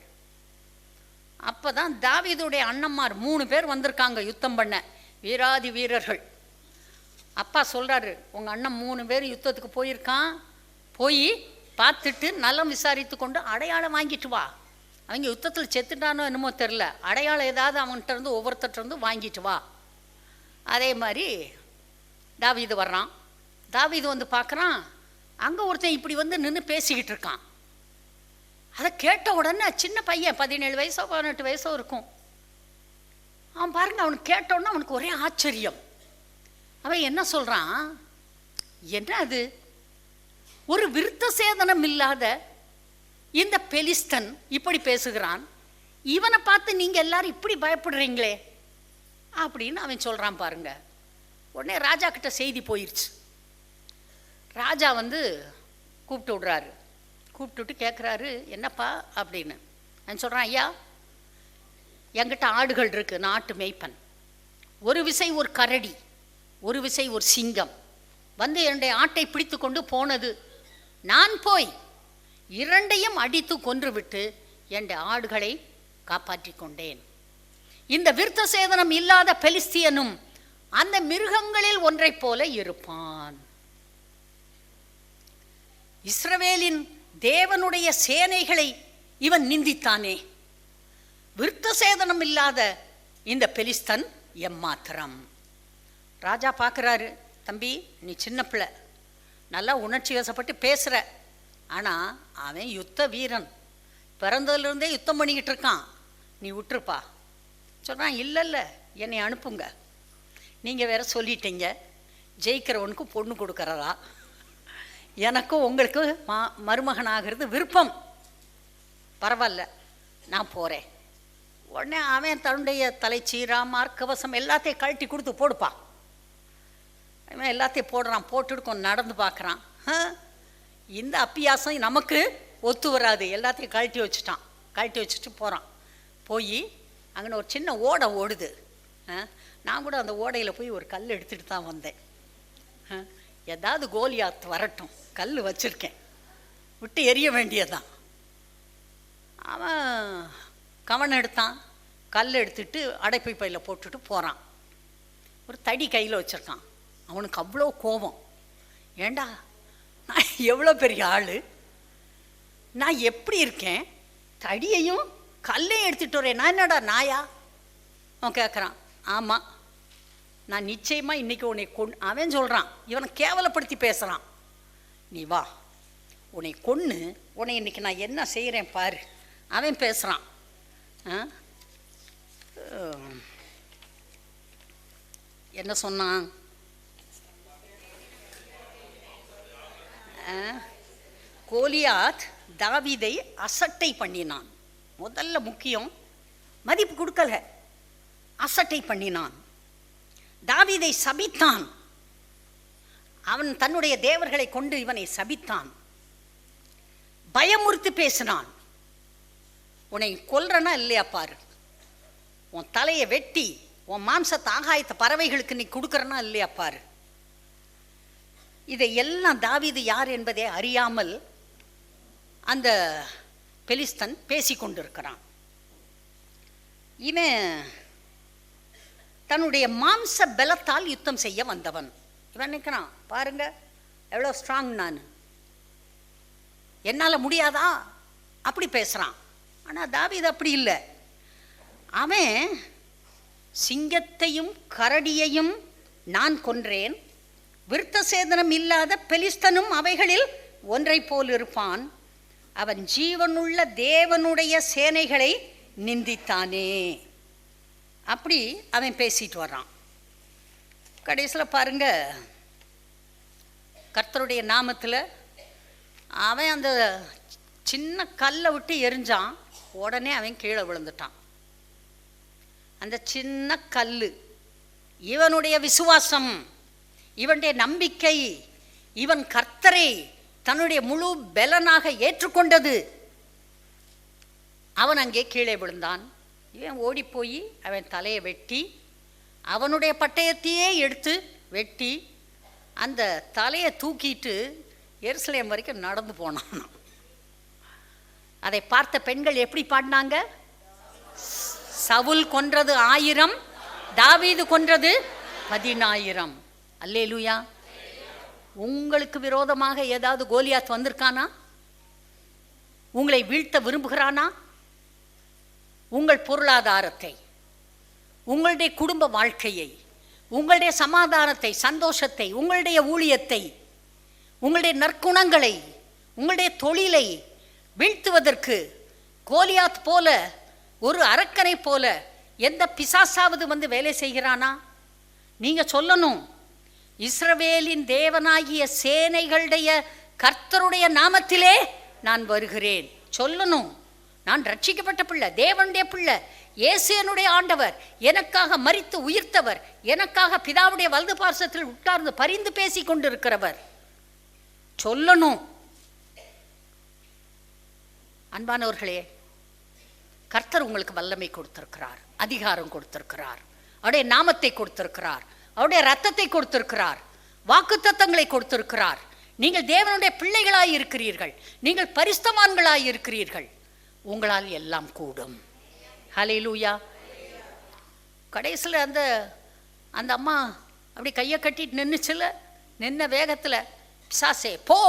Speaker 1: அப்போ தான் தாவீதுடைய அண்ணன்மார் 3 பேர் வந்திருக்காங்க யுத்தம் பண்ண, வீராதி வீரர்கள். அப்பா சொல்கிறாரு, உங்கள் அண்ணன் 3 பேர் யுத்தத்துக்கு போயிருக்கான், போய் பார்த்துட்டு நலம் விசாரித்து கொண்டு அடையாளம் வாங்கிட்டு வா. அவங்க யுத்தத்தில் செத்துட்டானோ என்னமோ தெரில, அடையாளம் ஏதாவது அவன்கிட்ட இருந்து ஒவ்வொருத்தருந்து வாங்கிட்டு வா. அதே மாதிரி தாவீது வர்றான். தாவீது வந்து பார்க்குறான், அங்கே ஒருத்தன் இப்படி வந்து நின்று பேசிக்கிட்டு இருக்கான். அதை கேட்ட உடனே சின்ன பையன், 17 வயசோ 18 வயசோ இருக்கும். அவன் பாருங்க, அவனுக்கு கேட்ட உடனே அவனுக்கு ஒரே ஆச்சரியம். அவன் என்ன சொல்கிறான், என்ன அது, ஒரு விருத்த சேதனம் இல்லாத இந்த பெலிஸ்தன் இப்படி பேசுகிறான், இவனை பார்த்து நீங்கள் எல்லாரும் இப்படி பயப்படுறீங்களே அப்படின்னு அவன் சொல்கிறான் பாருங்க. உடனே ராஜா கிட்ட செய்தி போயிடுச்சு. ராஜா வந்து கூப்பிட்டு விடுறாரு. கூப்பிட்டுட்டு கேட்குறாரு, என்னப்பா அப்படின்னு. அவன் சொல்கிறான், ஐயா என்கிட்ட ஆடுகள் இருக்குது, நாட்டு மேய்ப்பன். ஒரு விசை ஒரு கரடி, ஒரு விசை ஒரு சிங்கம் வந்து என்னுடைய ஆட்டை பிடித்து கொண்டு போனது. நான் போய் 2ஐயும் அடித்து கொன்றுவிட்டு என்னுடைய ஆடுகளை காப்பாற்றி கொண்டேன். இந்த விருத்த சேதனம் இல்லாத பெலிஸ்தியனும் அந்த மிருகங்களில் ஒன்றை போல இருப்பான். இஸ்ரவேலின் தேவனுடைய சேனைகளை இவன் நிந்தித்தானே, விருத்த சேதனம் இல்லாத இந்த பெலிஸ்தன் எம்மாத்திரம். ராஜா பார்க்குறாரு, தம்பி நீ சின்ன பிள்ளை, நல்லா உணர்ச்சி வசப்பட்டு பேசுகிற, ஆனால் அவன் யுத்த வீரன், பிறந்ததுலேருந்தே யுத்தம் பண்ணிக்கிட்டு இருக்கான், நீ விட்டுருப்பா. சொல்கிறான், இல்லை என்னை அனுப்புங்க, நீங்கள் வேற சொல்லிட்டீங்க ஜெயிக்கிறவனுக்கு பொண்ணு கொடுக்கறதா, எனக்கும் உங்களுக்கு மருமகனாகிறது விருப்பம், பரவாயில்ல நான் போகிறேன். உடனே அவன் தன்னுடைய தலைச்சீரா, மார்க்கவசம் எல்லாத்தையும் கழட்டி கொடுத்து போடுப்பா. அவன் எல்லாத்தையும் போடுறான். போட்டுட்டு கொஞ்சம் நடந்து பார்க்குறான். இந்த அப்பியாசம் நமக்கு ஒத்து வராது, எல்லாத்தையும் கழட்டி வச்சுட்டான். கழட்டி வச்சுட்டு போகிறான். போய் அங்கே ஒரு சின்ன ஓடை ஓடுது. நான் கூட அந்த ஓடையில் போய் ஒரு கல் எடுத்துகிட்டு தான் வந்தேன். ஏதாவது கோலியாத் வரட்டும், கல் வச்சுருக்கேன், விட்டு எரிய வேண்டியதான். அவன் கவனம் எடுத்தான், கல் எடுத்துட்டு அடைப்பை பையில் போட்டுட்டு போகிறான். ஒரு தடி கையில் வச்சுருக்கான். அவனுக்கு அவ்வளோ கோபம். ஏண்டா, நான் எவ்வளோ பெரிய ஆள், நான் எப்படி இருக்கேன், தடியையும் கல்லையும் எடுத்துகிட்டு வரேன், நான் என்னடா நாயா? அவன் கேட்குறான், ஆமாம் நான் நிச்சயமாக இன்றைக்கி உன்னை அவன் சொல்கிறான், இவனை கேவலப்படுத்தி பேசுகிறான். நீ வா, உன்னை கொன்று உன்னை இன்றைக்கி நான் என்ன செய்கிறேன் பாரு. அவன் பேசுகிறான், என்ன சொன்னான்? கோலியாத் தாவீதை அசட்டை பண்ணினான். முதல்ல முக்கியம், மதிப்பு கொடுக்கல, அசட்டை பண்ணினான். தாவீதை சபித்தான். அவன் தன்னுடைய தேவர்களை கொண்டு இவனை சபித்தான். பயமுறுத்தி பேசினான். உன்னை கொல்றனா இல்லையா பாரு, உன் தலையை வெட்டி உன் மாம்சத்தை ஆகாயத்த பறவைகளுக்கு நீ கொடுக்கறனா இல்லையா பாரு. இதை எல்லாம் தாவீது யார் என்பதை அறியாமல் அந்த பெலிஸ்தன் பேசி கொண்டிருக்கிறான். இவன் தன்னுடைய மாம்ச பலத்தால் யுத்தம் செய்ய வந்தவன். இவன் நினைக்கிறான், பாருங்க எவ்வளோ ஸ்ட்ராங், நான் என்னால் முடியாதா அப்படி பேசுகிறான். ஆனால் தாவீது அப்படி இல்லை. அவன் சிங்கத்தையும் கரடியையும் நான் கொன்றேன், விருத்த சேதனம் இல்லாத பெலிஸ்தனும் அவைகளில் ஒன்றை போல் இருப்பான், அவன் ஜீவனுள்ள தேவனுடைய சேனைகளை நிந்தித்தானே. அப்படி அவன் பேசிட்டு வர்றான். கடைசியில் பாருங்க, கர்த்தருடைய நாமத்தில் அவன் அந்த சின்ன கல்லை விட்டு எரிஞ்சான். உடனே அவன் கீழே விழுந்துட்டான். அந்த சின்ன கல் இவனுடைய விசுவாசம், இவனுடைய நம்பிக்கை, இவன் கர்த்தரை தன்னுடைய முழு பலனாக ஏற்றுக்கொண்டது. அவன் அங்கே கீழே விழுந்தான். இவன் ஓடி போய் அவன் தலையை வெட்டி அவனுடைய பட்டயத்தையே எடுத்து வெட்டி அந்த தலையை தூக்கிட்டு எருசலேம் வரைக்கும் நடந்து போனான். அதை பார்த்த பெண்கள் எப்படி பாடினாங்க? சவுல் கொன்றது 1000, தாவீது கொன்றது 10000. அல்லேலூயா. உங்களுக்கு விரோதமாக ஏதாவது கோலியாத் வந்திருக்கானா? உங்களை வீழ்த்த விரும்புகிறானா? உங்கள் பொருளாதாரத்தை, உங்களுடைய குடும்ப வாழ்க்கையை, உங்களுடைய சமாதானத்தை, சந்தோஷத்தை, உங்களுடைய ஊழியத்தை, உங்களுடைய நற்குணங்களை, உங்களுடைய தொழிலை வீழ்த்துவதற்கு கோலியாத் போல, ஒரு அரக்கனை போல எந்த பிசாசாவது வந்து வேலை செய்கிறானா? நீங்க சொல்லணும், இஸ்ரவேலின் தேவனாகிய சேனைகளுடைய கர்த்தருடைய நாமத்திலே நான் வருகிறேன் சொல்லணும். நான் ரட்சிக்கப்பட்ட பிள்ளை, தேவனுடைய பிள்ளை, இயேசுனுடைய ஆண்டவர், எனக்காக மரித்து உயிர்த்தவர், எனக்காக பிதாவுடைய வலது பார்சத்தில் உட்கார்ந்து பரிந்து பேசி கொண்டிருக்கிறவர் சொல்லணும். அன்பானவர்களே, கர்த்தர் உங்களுக்கு வல்லமை கொடுத்திருக்கிறார், அதிகாரம் கொடுத்திருக்கிறார், அவருடைய நாமத்தை கொடுத்திருக்கிறார், அவருடைய ரத்தத்தை கொடுத்திருக்கிறார், வாக்குத்தத்தங்களை கொடுத்திருக்கிறார். நீங்கள் தேவனுடைய பிள்ளைகளாய் இருக்கிறீர்கள், நீங்கள் பரிசுத்தவான்களாய் இருக்கிறீர்கள், உங்களால் எல்லாம் கூடும். ஹல்லேலூயா. கடைசியில் அந்த அம்மா அப்படி கையை கட்டிட்டு நின்றுச்சுல, நின்ன வேகத்தில் பிசாசே போ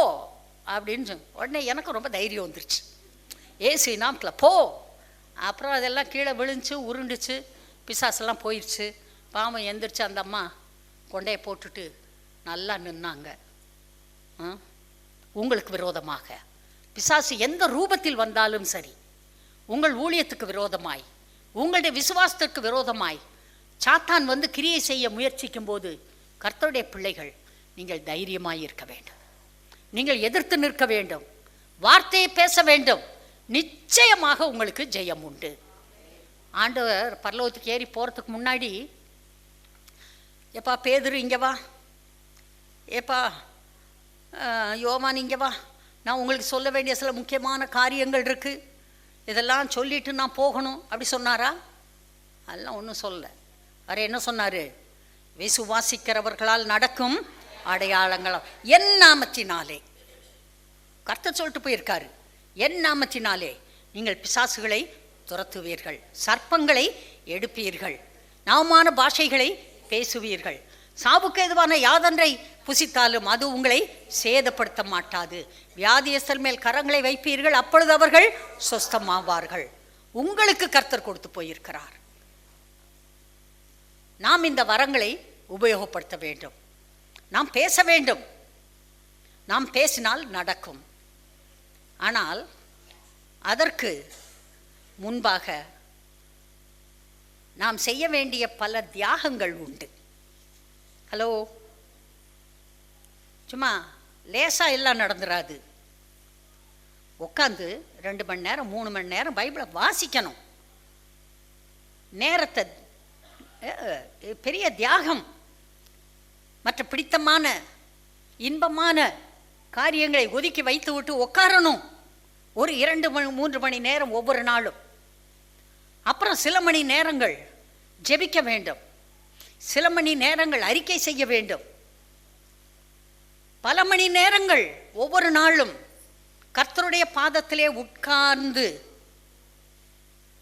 Speaker 1: அப்படின்னு உடனே எனக்கு ரொம்ப தைரியம் வந்துருச்சு. ஏசு நாமத்தில் போ. அப்புறம் அதெல்லாம் கீழே விழுந்துச்சு, உருண்டுச்சு, பிசாசெல்லாம் போயிடுச்சு. பாவம் எந்திரிச்சு அந்த அம்மா கொண்டையை போட்டுட்டு நல்லா நின்னாங்க. உங்களுக்கு விரோதமாக பிசாசு எந்த ரூபத்தில் வந்தாலும் சரி, உங்கள் ஊழியத்துக்கு விரோதமாய், உங்களுடைய விசுவாசத்திற்கு விரோதமாய் சாத்தான் வந்து கிரியை செய்ய முயற்சிக்கும் போது, கர்த்தருடைய பிள்ளைகள் நீங்கள் தைரியமாய் இருக்க வேண்டும். நீங்கள் எதிர்த்து நிற்க வேண்டும், வார்த்தையை பேச வேண்டும். நிச்சயமாக உங்களுக்கு ஜெயம் உண்டு. ஆண்டவர் பரலோகத்துக்கு ஏறி போகிறதுக்கு முன்னாடி, ஏப்பா பேதுரு இங்கே வா, ஏப்பா யோவான் இங்கே வா, நான் உங்களுக்கு சொல்ல வேண்டிய சில முக்கியமான காரியங்கள் இருக்குது, இதெல்லாம் சொல்லிட்டு நான் போகணும் அப்படி சொன்னாரா? அதெல்லாம் ஒன்றும் சொல்லலை. அவர் என்ன சொன்னார்? விசுவாசிக்கிறவர்களால் நடக்கும் அடையாளங்களாம் என் நாமத்தினாலே. கர்த்தர் சொல்லிட்டு போயிருக்காரு, என் நாமத்தினாலே நீங்கள் பிசாசுகளை துரத்துவீர்கள், சர்ப்பங்களை எடுப்பீர்கள், நவமான பாஷைகளை பேசுவீர்கள், சாவுக்கு எதுவான யாதொன்றை புசித்தாலும் அது உங்களை சேதப்படுத்த மாட்டாது, வியாதியஸ்தர் மேல் கரங்களை வைப்பீர்கள், அப்பொழுது அவர்கள் சொஸ்தமாவார்கள். உங்களுக்கு கர்த்தர் கொடுத்து போயிருக்கிறார். நாம் இந்த வரங்களை உபயோகப்படுத்த வேண்டும். நாம் பேச வேண்டும். நாம் பேசினால் நடக்கும். ஆனால் அதற்கு முன்பாக நாம் செய்ய வேண்டிய பல தியாகங்கள் உண்டு. ஹலோ, சும்மா லேசா எல்லாம் நடந்துராது. உட்காந்து 2 மணி நேரம் 3 மணி நேரம் பைபிளை வாசிக்கணும். நேரத்தை பெரிய தியாகம். மற்ற பிடித்தமான இன்பமான காரியங்களை ஒதுக்கி வைத்து விட்டு உட்காரணும். ஒரு 2-3 மணி நேரம் ஒவ்வொரு நாளும். அப்புறம் சில மணி நேரங்கள் ஜெபிக்க வேண்டும். சில மணி நேரங்கள் அறிக்கை செய்ய வேண்டும். பல மணி நேரங்கள் ஒவ்வொரு நாளும் கர்த்தருடைய பாதத்திலே உட்கார்ந்து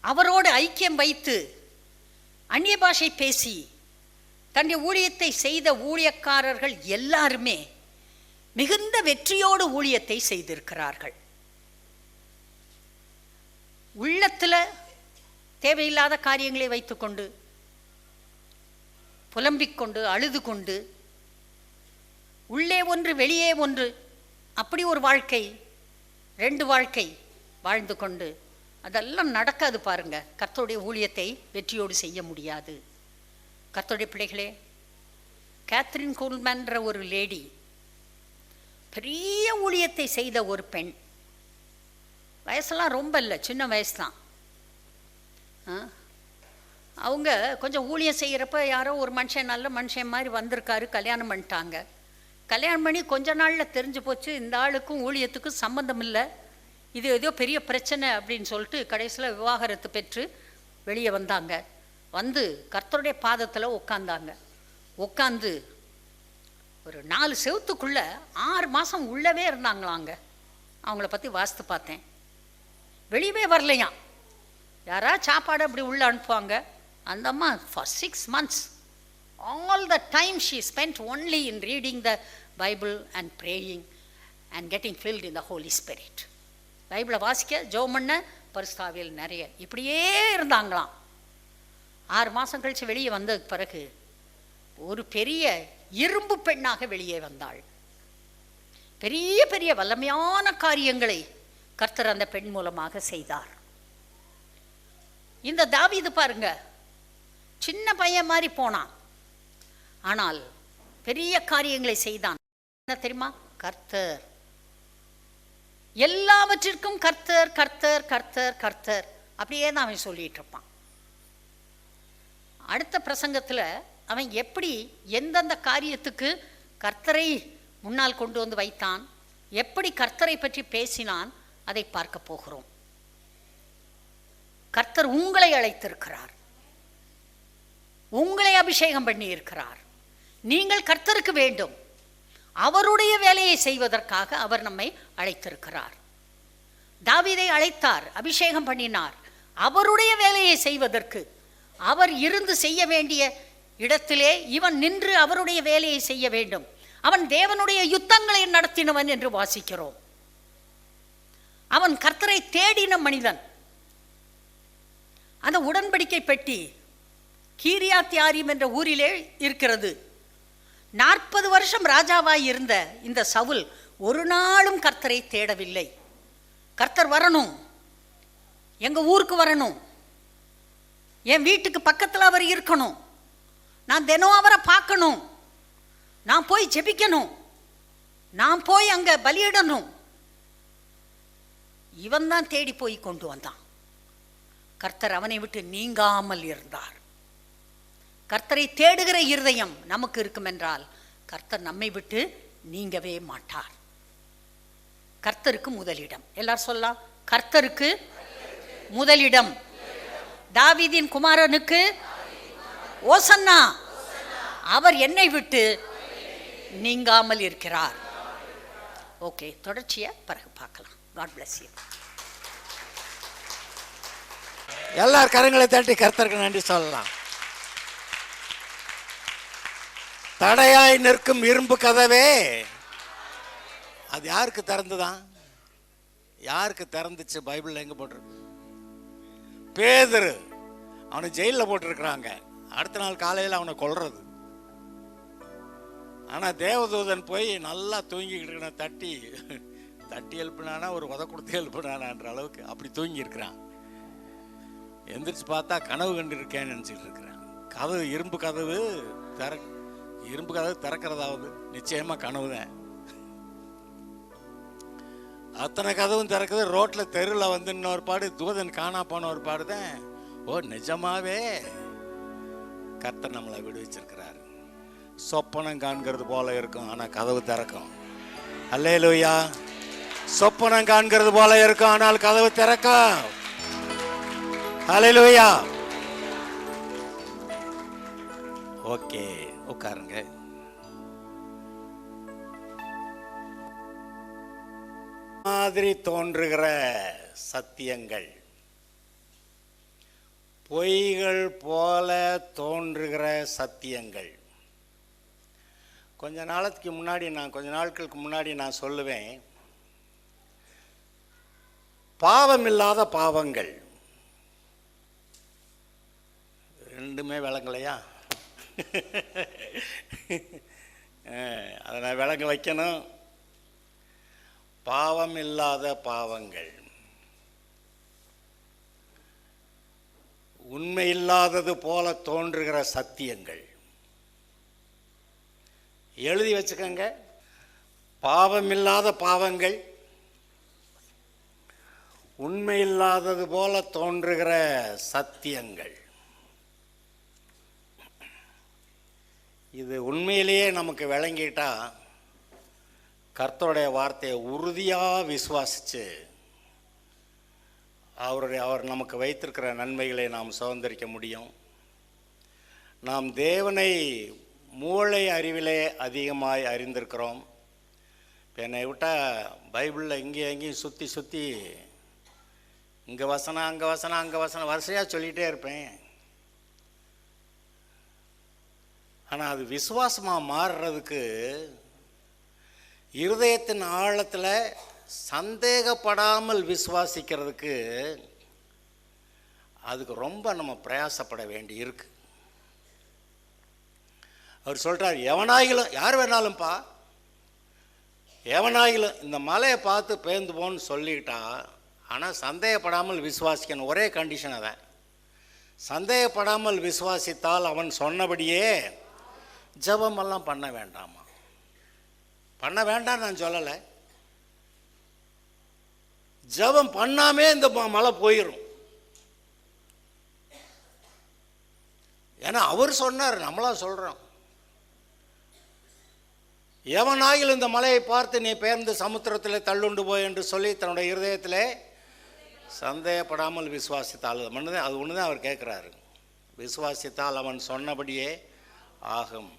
Speaker 1: அவரோடு ஐக்கியம் வைத்து அந்நிய பாஷை பேசி தன்னுடைய ஊழியத்தை செய்த ஊழியக்காரர்கள் எல்லாருமே மிகுந்த வெற்றியோடு ஊழியத்தை செய்திருக்கிறார்கள். உள்ளத்தில் தேவையில்லாத காரியங்களை வைத்துக்கொண்டு புலம்பிக் கொண்டு அழுது கொண்டு உள்ளே ஒன்று வெளியே ஒன்று அப்படி ஒரு வாழ்க்கை, 2 வாழ்க்கை வாழ்ந்து கொண்டு அதெல்லாம் நடக்காது. பாருங்க, கர்த்தருடைய ஊழியத்தை வெற்றியோடு செய்ய முடியாது. கர்த்தருடைய பிள்ளைகளே, கேத்ரின் கூல்மேன்ற ஒரு லேடி, பெரிய ஊழியத்தை செய்த ஒரு பெண். வயசெல்லாம் ரொம்ப இல்லை, சின்ன வயசு தான். அவங்க கொஞ்சம் ஊழியம் செய்கிறப்ப யாரோ ஒரு மனுஷன், நல்ல மனுஷன் மாதிரி வந்திருக்காரு, கல்யாணம் பண்ணிட்டாங்க. கல்யாணம் பண்ணி கொஞ்ச நாளில் தெரிஞ்சு போச்சு இந்த ஆளுக்கும் ஊழியத்துக்கும் சம்பந்தம் இல்லை, இது ஏதோ பெரிய பிரச்சனை அப்படின்னு சொல்லிட்டு கடைசியில் விவாகரத்து பெற்று வெளியே வந்தாங்க. வந்து கர்த்தருடைய பாதத்தில் உட்காந்தாங்க. உட்காந்து ஒரு 4 செவத்துக்குள்ளே 6 மாதம் உள்ளவே இருந்தாங்களாங்க. அவங்கள பற்றி வாசித்து பார்த்தேன். வெளியவே வரலையாம். யாரா சாப்பாடு அப்படி உள்ளே அனுப்புவாங்க. அந்த அம்மா for 6 months all the time she spent only in reading the Bible and praying and getting filled in the Holy Spirit. பைபிளை வாசிக்க, ஜெபம் பண்ண, பரிசுத்த ஆவியில் நிறைய இப்படியே இருந்தாங்களாம். 6 மாதம் கழித்து வெளியே வந்ததுக்கு பிறகு ஒரு பெரிய இரும்பு பெண்ணாக வெளியே வந்தாள். பெரிய பெரிய வல்லமையான காரியங்களை கர்த்தர் அந்த பெண் மூலமாக செய்தார். இந்த தாவீது பாருங்க, சின்ன பையன் மாதிரி போனான், ஆனால் பெரிய காரியங்களை செய்தான். என்ன தெரியுமா? கர்த்தர், எல்லாவற்றிற்கும் கர்த்தர் கர்த்தர் கர்த்தர் கர்த்தர் அப்படியே தான் அவன் சொல்லிட்டு இருப்பான். அடுத்த பிரசங்கத்தில் அவன் எப்படி எந்தெந்த காரியத்துக்கு கர்த்தரை முன்னால் கொண்டு வந்து வைத்தான், எப்படி கர்த்தரை பற்றி பேசினான், அதை பார்க்க போகிறோம். கர்த்தர் உங்களை அழைத்திருக்கிறார், உங்களை அபிஷேகம் பண்ணி இருக்கிறார். நீங்கள் கர்த்தருக்கு வேண்டும். அவருடைய வேலையை செய்வதற்காக அவர் நம்மை அழைத்திருக்கிறார். தாவீதை அழைத்தார், அபிஷேகம் பண்ணினார். அவருடைய வேலையை செய்வதற்கு அவர் இருந்து செய்ய வேண்டிய இடத்திலே இவன் நின்று அவருடைய வேலையை செய்ய வேண்டும். அவன் தேவனுடைய யுத்தங்களை நடத்தினவன் என்று வாசிக்கிறோம். அவன் கர்த்தரை தேடின மனிதன். அந்த உடன்படிக்கை பெட்டி கீரியாத் யாரீம் என்ற ஊரிலே இருக்கிறது. 40 வருஷம் ராஜாவாய் இருந்த இந்த சவுல் ஒரு நாளும் கர்த்தரை தேடவில்லை. கர்த்தர் வரணும், எங்கள் ஊருக்கு வரணும், என் வீட்டுக்கு பக்கத்தில் அவர் இருக்கணும், நான் தினம் அவரை பார்க்கணும், நான் போய் ஜெபிக்கணும், நான் போய் அங்கே பலியிடணும். இவன் தான் தேடி போய் கொண்டு வந்தான். கர்த்தர் அவனை விட்டு நீங்காமல் இருந்தார். கர்த்தரை தேடுகிற இருதயம் நமக்கு இருக்கும் என்றால் கர்த்தர் நம்மை விட்டு நீங்கவே மாட்டார். கர்த்தருக்கு முதலிடம். எல்லாரும் சொல்லலாம், கர்த்தருக்கு முதலிடம். தாவீதின் குமாரனுக்கு ஓசன்னா, அவர் என்னை விட்டு நீங்காமல் இருக்கிறார். ஓகே, தொடர்ச்சியை பிறகு பார்க்கலாம். God bless you.
Speaker 2: எல்லார் கரங்களை தட்டி கர்த்தருக்கு நன்றி சொல்லலாம். தடையாய் நிற்கும் இரும்பு கதவே, அது யாருக்கு திறந்துதான்? யாருக்கு திறந்துச்சு? பைபிள்ல எங்க போட்டிருக்கு? பேதுரு, அவனை ஜெயிலில் போட்டிருக்கிறாங்க. அடுத்த நாள் காலையில் அவனை கொல்றது. ஆனால் தேவதூதன் போய் நல்லா தூங்கிக்கிட்டு இருக்கிற தட்டி எழுப்பினானா, ஒரு உத கொடுத்து எழுப்பினானான்ற அளவுக்கு அப்படி தூங்கி இருக்கிறான். எந்திரிச்சு பார்த்தா கனவு கண்டு இருக்கேன்னு நினச்சிட்டு இருக்கிறேன். கதவு இரும்பு கதவு திறக்கிறதாவது நிச்சயமா கனவு தான். அத்தனை கதவும் திறக்குது. ரோட்ல தெருவில் வந்து இன்னொரு பாடு, தூதன் காணா போன ஒரு பாடு தான். ஓ, நிஜமாவே கர்த்தர் நம்மளை விடுவிச்சிருக்கிறார். சொப்பனம் காண்கிறது போல இருக்கும், ஆனா கதவு திறக்கும். அல்லேலூயா. சொப்பனம் காண்கிறது போல இருக்கும், ஆனால் கதவு திறக்கும். அல்லேலூயா. ஓகே, உட்காருங்க. மாதிரி தோன்றுகிற சத்தியங்கள், பொய்கள் போல தோன்றுகிற சத்தியங்கள். கொஞ்ச நாட்களுக்கு முன்னாடி நான் சொல்லுவேன், பாவமில்லாத பாவங்கள். ரெண்டுமே விளங்கலையா? அதை நான் விளங்க வைக்கணும். பாவம் இல்லாத பாவங்கள், உண்மை இல்லாதது போல தோன்றுகிற சத்தியங்கள். எழுதி வச்சுக்கோங்க. பாவம் இல்லாத பாவங்கள், உண்மை இல்லாதது போல தோன்றுகிற சத்தியங்கள். இது உண்மையிலேயே நமக்கு விளங்கிட்டா கர்த்தருடைய வார்த்தையை உறுதியாக விசுவாசித்து அவர் நமக்கு வைத்திருக்கிற நன்மைகளை நாம் சுதந்திரிக்க முடியும். நாம் தேவனை மூளை அறிவிலே அதிகமாய் அறிந்திருக்கிறோம். இப்போ என்னை விட்டால் பைபிளில் எங்கேயும் சுற்றி இங்கே வசனம் அங்கே வசனம் வரிசையாக சொல்லிகிட்டே இருப்பேன். ஆனால் அது விசுவாசமாக மாறுறதுக்கு இருதயத்தின் ஆழத்தில் சந்தேகப்படாமல் விசுவாசிக்கிறதுக்கு அதுக்கு ரொம்ப நம்ம பிரயாசப்பட வேண்டி இருக்கு. அவர் சொல்கிறார், எவனாயிலும், யார் வேணாலும்ப்பா, எவனாயிலும் இந்த மலையை பார்த்து பேர்ந்து போன்னு சொல்லிக்கிட்டா, ஆனால் சந்தேகப்படாமல் விசுவாசிக்கணும். ஒரே கண்டிஷன் அதான். சந்தேகப்படாமல் விசுவாசித்தால் அவன் சொன்னபடியே ஜெபமெல்லாம் பண்ண வேண்டாமா? பண்ண வேண்டாம் நான் சொல்லலை. ஜெபம் பண்ணாமே இந்த மழை போயிடும். ஏன்னா அவர் சொன்னார், நம்மளா சொல்றோம். எவனாயில் இந்த மலையை பார்த்து நீ பெயர்ந்து சமுத்திரத்தில் தள்ளுண்டு போய் என்று சொல்லி தன்னுடைய இருதயத்திலே சந்தேகப்படாமல் விசுவாசித்தால் அது ஒண்ணுதான் அவர் கேட்கிறாரு. விசுவாசித்தால் அவன் சொன்னபடியே ஆகும்.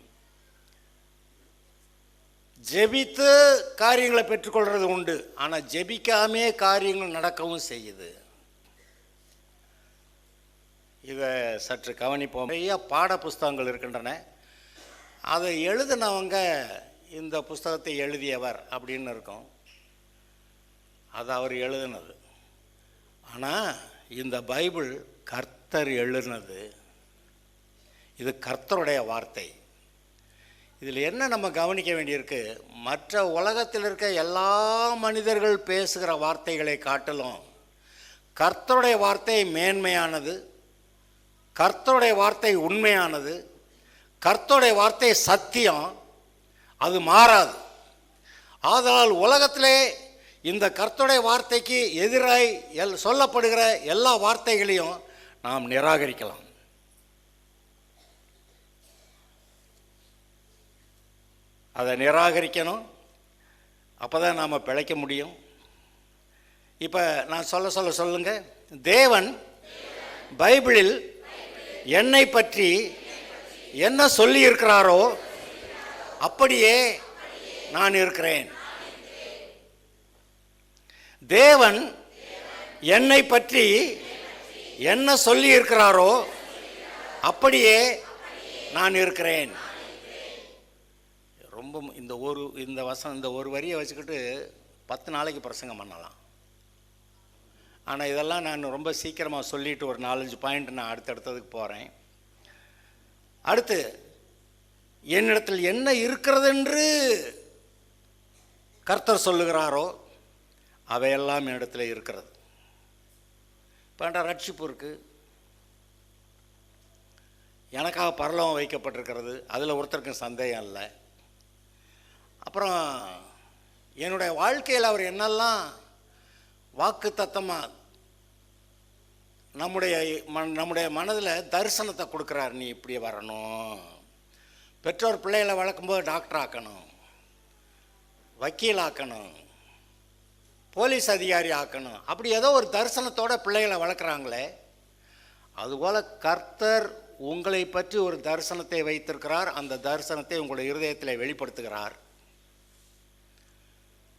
Speaker 2: ஜெபித்து காரியங்களை பெற்றுக்கொள்றது உண்டு, ஆனால் ஜெபிக்காமே காரியங்கள் நடக்கவும் செய்யுது. இதை சற்று கவனிப்போம். நிறைய பாட புஸ்தகங்கள் இருக்கின்றன. அதை எழுதினவங்க இந்த புஸ்தகத்தை எழுதியவர் அப்படின்னு இருக்கும், அது அவர் எழுதினது. ஆனால் இந்த பைபிள் கர்த்தர் எழுதினது. இது கர்த்தருடைய வார்த்தை. இதில் என்ன நம்ம கவனிக்க வேண்டியிருக்கு, மற்ற உலகத்தில் இருக்க எல்லா மனிதர்கள் பேசுகிற வார்த்தைகளை காட்டிலும் கர்த்தருடைய வார்த்தை மேன்மையானது, கர்த்தருடைய வார்த்தை உண்மையானது, கர்த்தருடைய வார்த்தை சத்தியம், அது மாறாது. ஆதலால் உலகத்திலே இந்த கர்த்தருடைய வார்த்தைக்கு எதிராய் சொல்லப்படுகிற எல்லா வார்த்தைகளையும் நாம் நிராகரிக்கலாம். அதை நிராகரிக்கணும், அப்போ தான் நாம் பிழைக்க முடியும். இப்போ நான் சொல்லுங்க. தேவன் பைபிளில் என்னை பற்றி என்ன சொல்லி இருக்கிறாரோ அப்படியே நான் இருக்கிறேன். தேவன் என்னை பற்றி என்ன சொல்லி இருக்கிறாரோ அப்படியே நான் இருக்கிறேன். ரொம்ப இந்த ஒரு வரியை வச்சுக்கிட்டு 10 நாளைக்கு பிரசங்கம் பண்ணலாம். ஆனால் இதெல்லாம் நான் ரொம்ப சீக்கிரமாக சொல்லிவிட்டு ஒரு 4-5 பாயிண்ட் நான் அடுத்தடுத்ததுக்கு போகிறேன். அடுத்து, என்னிடத்தில் என்ன இருக்கிறதென்று கர்த்தர் சொல்லுகிறாரோ அவையெல்லாம் என்னிடத்தில் இருக்கிறது. இப்போ ரட்சிப்பு இருக்குது, எனக்காக பரலோகம் வைக்கப்பட்டிருக்கிறது, அதில் ஒருத்தருக்கும் சந்தேகம் இல்லை. அப்புறம் என்னுடைய வாழ்க்கையில் அவர் என்னெல்லாம் வாக்கு தத்தமாக நம்முடைய மனதில் தரிசனத்தை கொடுக்குறார். நீ இப்படி வரணும், பெற்றோர் பிள்ளைகளை வளர்க்கும்போது டாக்டர் ஆக்கணும், வக்கீல் ஆக்கணும், போலீஸ் அதிகாரி ஆக்கணும், அப்படி ஏதோ ஒரு தரிசனத்தோட பிள்ளைகளை வளர்க்குறாங்களே, அதுபோல் கர்த்தர் உங்களை பற்றி ஒரு தரிசனத்தை வைத்திருக்கிறார். அந்த தரிசனத்தை உங்களுடைய இருதயத்தில் வெளிப்படுத்துகிறார்.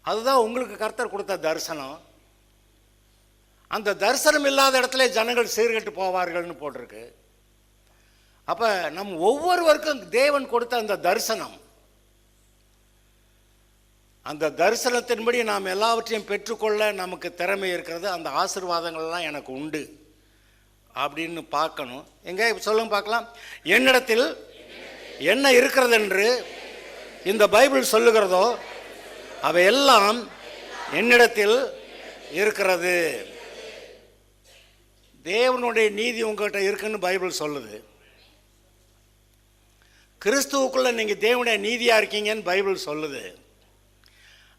Speaker 2: அதுதான் உங்களுக்கு கர்த்தர் கொடுத்த தரிசனம். அந்த தரிசனம் இல்லாத இடத்துல ஜனங்கள் சீர்கெட்டு போவார்கள்னு போட்டிருக்கு. அப்போ நம் ஒவ்வொருவருக்கும் தேவன் கொடுத்த அந்த தரிசனம், அந்த தரிசனத்தின்படி நாம் எல்லாவற்றையும் பெற்றுக்கொள்ள நமக்கு திறமை இருக்கிறது. அந்த ஆசீர்வாதங்கள்லாம் எனக்கு உண்டு அப்படின்னு பார்க்கணும். எங்கே சொல்லுங்க பார்க்கலாம். என்னிடத்தில் என்ன இருக்கிறது என்று இந்த பைபிள் சொல்லுகிறதோ அவையெல்லாம் என்னிடத்தில் இருக்கிறது. தேவனுடைய நீதி உங்கள்கிட்ட இருக்குன்னு பைபிள் சொல்லுது. கிறிஸ்துவுக்குள்ளே நீங்கள் தேவனுடைய நீதியாக இருக்கீங்கன்னு பைபிள் சொல்லுது.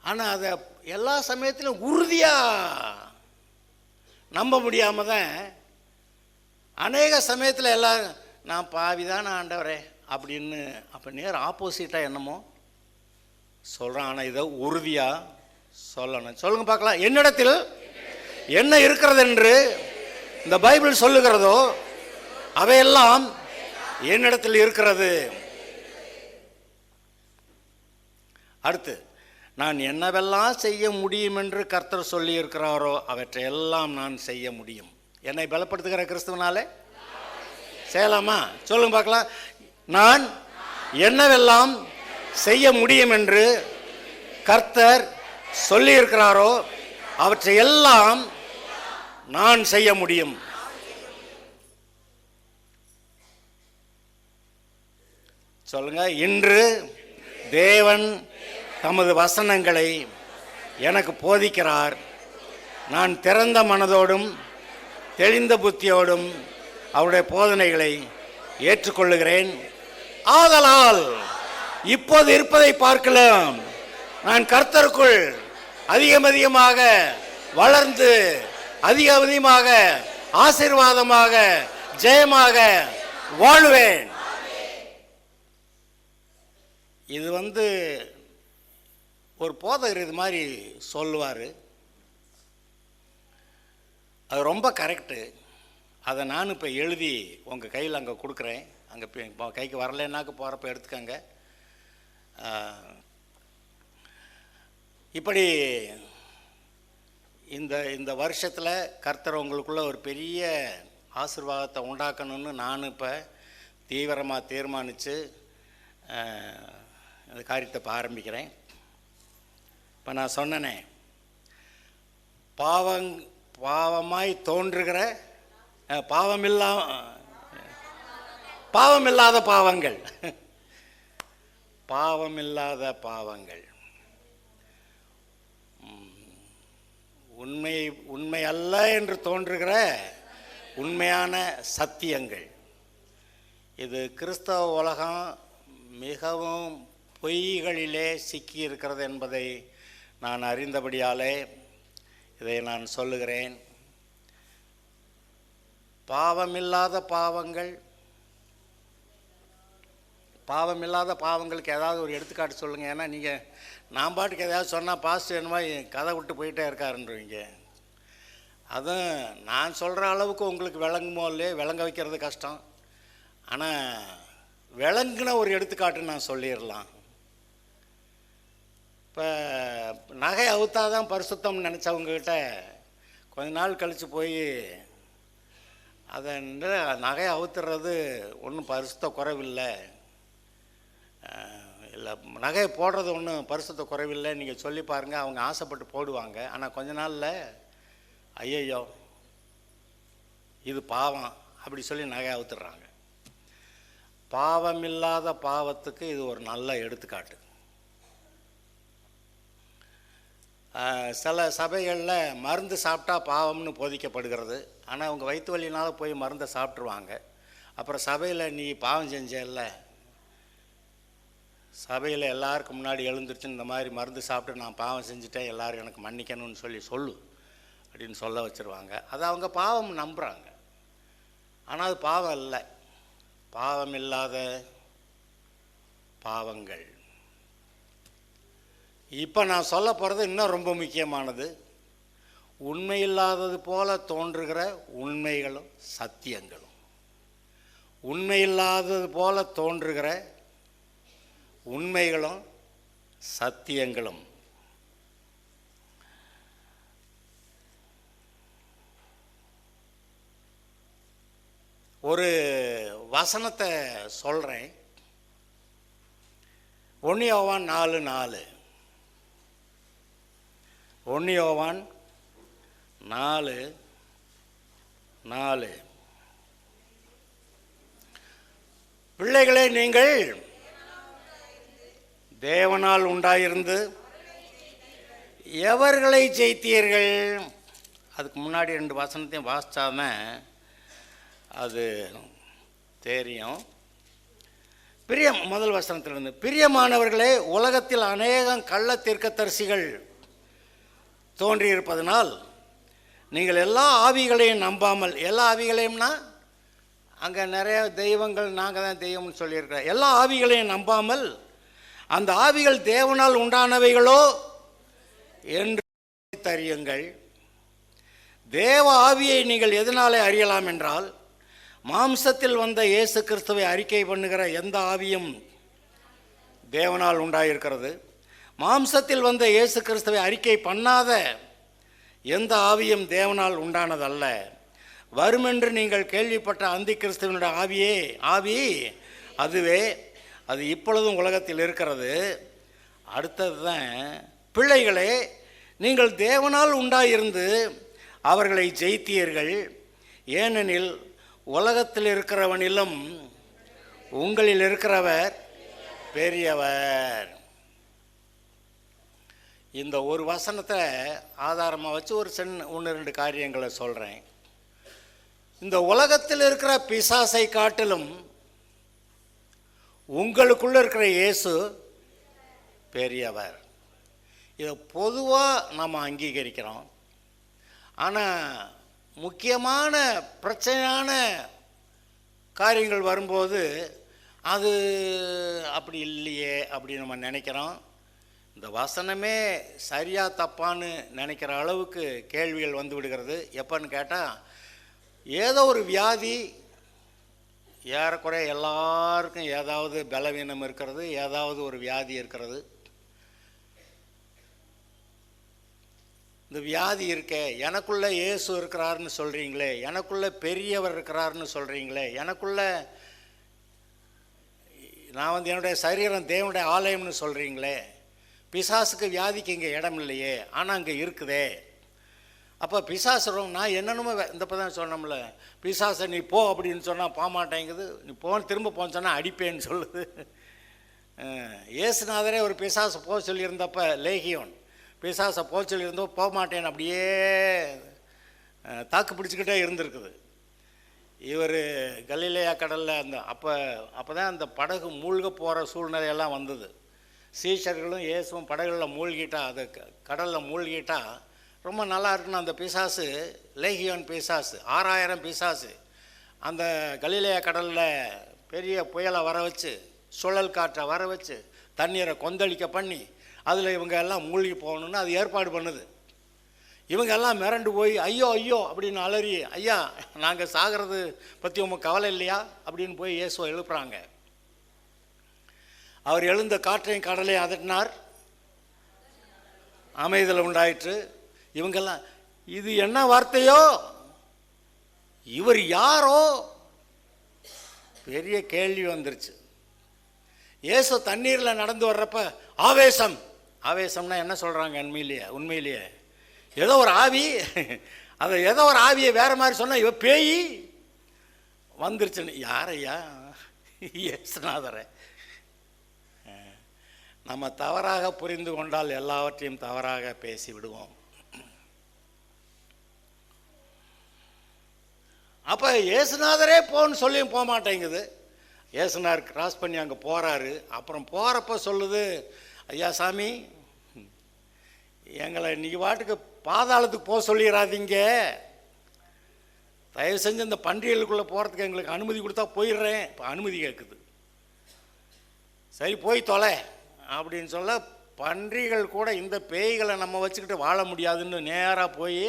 Speaker 2: ஆனால் அதை எல்லா சமயத்திலும் உறுதியாக நம்ப முடியாமல் தான் அநேக சமயத்தில் எல்லாம் நான் பாவிதான் ஆண்டவரே அப்படின்னு அப்போ நேர் ஆப்போசிட்டாக என்னமோ சொல்கிறேன். ஆனால் இதை உறுதியாக சொல்லணும். சொல்லுங்க பார்க்கலாம். என்னிடத்தில் என்ன இருக்கிறது என்று இந்த பைபிள் சொல்லுகிறதோ அவையெல்லாம் என்னிடத்தில் இருக்கிறது. அடுத்து, நான் என்னவெல்லாம் செய்ய முடியும் என்று கர்த்தர் சொல்லி இருக்கிறாரோ அவற்றையெல்லாம் நான் செய்ய முடியும். என்னை பலப்படுத்துகிற கிறிஸ்துவனாலே செய்யலாமா? சொல்லுங்க பார்க்கலாம். நான் என்னவெல்லாம் செய்ய முடியும் என்று கர்த்தர் சொல்லி இருக்கிறாரோ அவற்றையெல்லாம் நான் செய்ய முடியும். சொல்லுங்க. இன்று தேவன் தமது வசனங்களை எனக்கு போதிக்கிறார். நான் திறந்த மனதோடும் தெளிந்த புத்தியோடும் அவருடைய போதனைகளை ஏற்றுக்கொள்ளுகிறேன். ஆதலால் இப்போது இருப்பதை பார்க்கலாம், நான் கர்த்தருக்குள் அதிகமாக வளர்ந்து அதிகமாக ஆசீர்வாதமாக ஜெயமாக வாழுவேன். இது ஒரு போதகர் இது மாதிரி சொல்லுவார். அது ரொம்ப கரெக்டு. அதை நான் இப்போ எழுதி உங்கள் கையில் அங்கே கொடுக்குறேன். அங்கே கைக்கு வரலைன்னாக்க போகிறப்ப எடுத்துக்கங்க. இப்படி இந்த வருஷத்தில் கர்த்தர் உங்களுக்குள்ள ஒரு பெரிய ஆசீர்வாதத்தை உண்டாக்கணும்னு நான் இப்போ தீவிரமாக தீர்மானித்து அந்த காரியத்தை இப்போ ஆரம்பிக்கிறேன். இப்போ நான் சொன்னனே, பாவமாய் தோன்றுகிற பாவமில்லாத பாவங்கள் பாவமில்லாத பாவங்கள், உண்மை அல்ல என்று தோன்றுகிற உண்மையான சத்தியங்கள். இது கிறிஸ்தவ உலகம் மிகவும் பொய்களிலே சிக்கி இருக்கிறது என்பதை நான் அறிந்தபடியாலே இதை நான் சொல்லுகிறேன். பாவமில்லாத பாவங்களுக்கு ஏதாவது ஒரு எடுத்துக்காட்டு சொல்லுங்கள். ஏன்னா நீங்கள் நான் பாட்டுக்கு ஏதாவது சொன்னால் பாஸ்டர் என்னமோ கதை விட்டு போயிட்டே இருக்காருன்றீங்க. அதுவும் நான் சொல்கிற அளவுக்கு உங்களுக்கு விளங்குமோ இல்லையே, விளங்க வைக்கிறது கஷ்டம். ஆனால் விளங்குன ஒரு எடுத்துக்காட்டு நான் சொல்லிடலாம். இப்போ நகை அவுத்தாதான் பரிசுத்தம்னு நினச்சவங்ககிட்ட கொஞ்ச நாள் கழித்து போய் அதை நகையை அவுத்துறது ஒன்றும் பரிசுத்த குறைவில்லை, இல்லை நகையை போடுறது ஒன்றும் பரிசுத்த குறைவில்லை நீங்கள் சொல்லி பாருங்கள். அவங்க ஆசைப்பட்டு போடுவாங்க. ஆனால் கொஞ்ச நாளில் ஐயையோ இது பாவம் அப்படி சொல்லி நகை அவுத்துடுறாங்க. பாவமில்லாத பாவத்துக்கு இது ஒரு நல்ல எடுத்துக்காட்டு. சில சபைகளில் மருந்து சாப்பிட்டா பாவம்னு போதிக்கப்படுகிறது. ஆனால் அவங்க வயிற்று வலினால போய் மருந்தை சாப்பிட்ருவாங்க. அப்புறம் சபையில் நீ பாவம் செஞ்சல, சபையில் எல்லாருக்கும் முன்னாடி எழுந்துருச்சு இந்த மாதிரி மருந்து சாப்பிட்டு நான் பாவம் செஞ்சுட்டேன், எல்லோரும் எனக்கு மன்னிக்கணும்னு சொல்லு அப்படின்னு சொல்ல வச்சுருவாங்க. அதை அவங்க பாவம் நம்புகிறாங்க. ஆனால் அது பாவம் இல்லை. பாவம் இல்லாத பாவங்கள். இப்போ நான் சொல்ல போகிறது இன்னும் ரொம்ப முக்கியமானது. உண்மை இல்லாதது போல தோன்றுகிற உண்மைகளும் சத்தியங்களும். உண்மை இல்லாதது போல தோன்றுகிற உண்மைகளும் சத்தியங்களும். ஒரு வசனத்தை சொல்கிறேன். 1 யோவான் 4:4. 1 யோவான் 4:4. பிள்ளைகளே, நீங்கள் தேவனால் உண்டாயிருந்து எவர்களை ஜெயித்தீர்கள்? அதுக்கு முன்னாடி 2 வசனத்தையும் வாசித்தாதான் அது தெரியும். முதல் வசனத்திலிருந்து, பிரியமானவர்களே, உலகத்தில் அநேகம் கள்ள தீர்க்கதரிசிகள் தோன்றியிருப்பதனால் நீங்கள் எல்லா ஆவிகளையும் நம்பாமல், எல்லா ஆவிகளையும்னா அங்கே நிறைய தெய்வங்கள், நாங்கள் தான் தெய்வம்னு சொல்லியிருக்கிறோம். எல்லா ஆவிகளையும் நம்பாமல் அந்த ஆவிகள் தேவனால் உண்டானவைகளோ என்று அறியுங்கள். தேவ ஆவியை நீங்கள் எதனாலே அறியலாம் என்றால், மாம்சத்தில் வந்த இயேசு கிறிஸ்துவை அறிக்கை பண்ணுகிற எந்த ஆவியும் தேவனால் உண்டாயிருக்கிறது. மாம்சத்தில் வந்த இயேசு கிறிஸ்துவை அறிக்கை பண்ணாத எந்த ஆவியும் தேவனால் உண்டானதல்ல. வருமென்று நீங்கள் கேள்விப்பட்ட அந்தி கிறிஸ்துவனுடைய ஆவி அதுவே, அது இப்பொழுதும் உலகத்தில் இருக்கிறது. அடுத்தது தான், பிள்ளைகளே, நீங்கள் தேவனால் உண்டாயிருந்து அவர்களை ஜெயித்தீர்கள். ஏனெனில் உலகத்தில் இருக்கிறவனிலும் உங்களில் இருக்கிறவர் பெரியவர். இந்த ஒரு வசனத்தை ஆதாரமாக வச்சு ஒரு 1-2 காரியங்களை சொல்கிறேன். இந்த உலகத்தில் இருக்கிற பிசாசை காட்டிலும் உங்களுக்குள்ள இருக்கிற இயேசு பெரியவர். இதை பொதுவாக நம்ம அங்கீகரிக்கிறோம். ஆனால் முக்கியமான பிரச்சனையான காரியங்கள் வரும்போது அது அப்படி இல்லையே அப்படி நம்ம நினைக்கிறோம். இந்த வசனமே சரியா தப்பான்னு நினைக்கிற அளவுக்கு கேள்விகள் வந்து விடுகிறது. எப்போன்னு கேட்டால், ஏதோ ஒரு வியாதி, ஏறக்குறைய எல்லாருக்கும் ஏதாவது பலவீனம் இருக்கிறது, ஏதாவது ஒரு வியாதி இருக்கிறது. இந்த வியாதி இருக்கே, எனக்குள்ளே இயேசு இருக்கிறாருன்னு சொல்கிறீங்களே, எனக்குள்ளே பெரியவர் இருக்கிறாருன்னு சொல்கிறீங்களே, எனக்குள்ளே நான் என்னுடைய சரீரம் தேவனுடைய ஆலயம்னு சொல்கிறீங்களே, பிசாசுக்கு வியாதிக்கு இங்கே இடம் இல்லையே, ஆனால் அங்கே இருக்குதே. அப்போ பிசாசுறோம், நான் என்னென்னமோ இந்த தான் சொன்னோம்ல, பிசாசை நீ போ அப்படின்னு சொன்னால் போக மாட்டேங்குது, நீ திரும்ப போன்னு சொன்னால் அடிப்பேன்னு சொல்லுது. இயேசுநாதரே ஒரு பிசாசை போக சொல்லியிருந்தப்ப, லேகியோன் பிசாசை போக சொல்லியிருந்தோ போக மாட்டேன்னு அப்படியே தாக்கு பிடிச்சிக்கிட்டே இருந்திருக்குது. இவர் கலிலேயா கடலில் அப்போ தான் அந்த படகு மூழ்க போகிற சூழ்நிலையெல்லாம் வந்தது. சீஷர்களும் இயேசுவும் படகுகளில் மூழ்கிட்டா, அது கடலில் மூழ்கிட்டா ரொம்ப நல்லா இருக்குன்னு அந்த பிசாசு, லேகியோன் பிசாசு, 6000 பிசாசு அந்த கலிலேயா கடலில் பெரிய புயலை வர வச்சு, சுழல் காற்றை வர வச்சு, தண்ணீரை கொந்தளிக்க பண்ணி அதில் இவங்க எல்லாம் மூழ்கி போகணுன்னு அது ஏற்பாடு பண்ணுது. இவங்க எல்லாம் மிரண்டு போய் ஐயோ ஐயோ அப்படின்னு அலறி, ஐயா நாங்கள் சாகிறது பற்றி உங்கள் கவலை இல்லையா அப்படின்னு போய் இயேசுவை எழுப்புறாங்க. அவர் எழுந்த காற்றையும் கடலையும் அதட்டினார், அமைதல் உண்டாயிற்று. இவங்கெல்லாம் இது என்ன வார்த்தையோ, இவர் யாரோ, பெரிய கேள்வி வந்துருச்சு. இயேசு தண்ணீரில் நடந்து வர்றப்ப ஆவேசம்னா என்ன சொல்கிறாங்க? உண்மையிலேயே ஏதோ ஒரு ஆவி அதை ஏதோ ஒரு ஆவியை வேற மாதிரி சொன்னால் இவ பேய் வந்துருச்சுன்னு. யாரையா? இயேசுநாதரை. நம்ம தவறாக புரிந்து கொண்டால் எல்லாவற்றையும் தவறாக பேசி விடுவோம். அப்போ இயேசுநாதரே போன்னு சொல்லியும் போக மாட்டேங்குது. இயேசுநாதர் கிராஸ் பண்ணி அங்கே போகிறாரு. அப்புறம் போகிறப்ப சொல்லுது, ஐயா சாமி, எங்களை இன்றைக்கி வாட்டுக்கு பாதாளத்துக்கு போக சொல்லிடாதீங்க, தயவு செஞ்சு இந்த பன்றிகளுக்குள்ளே போகிறதுக்கு எங்களுக்கு அனுமதி கொடுத்தா போயிடுறேன். இப்போ அனுமதி கேட்குது. சரி போய் தொலை அப்படின்னு சொல்ல, பன்றிகள் கூட இந்த பேய்களை நம்ம வச்சுக்கிட்டு வாழ முடியாதுன்னு நேராக போய்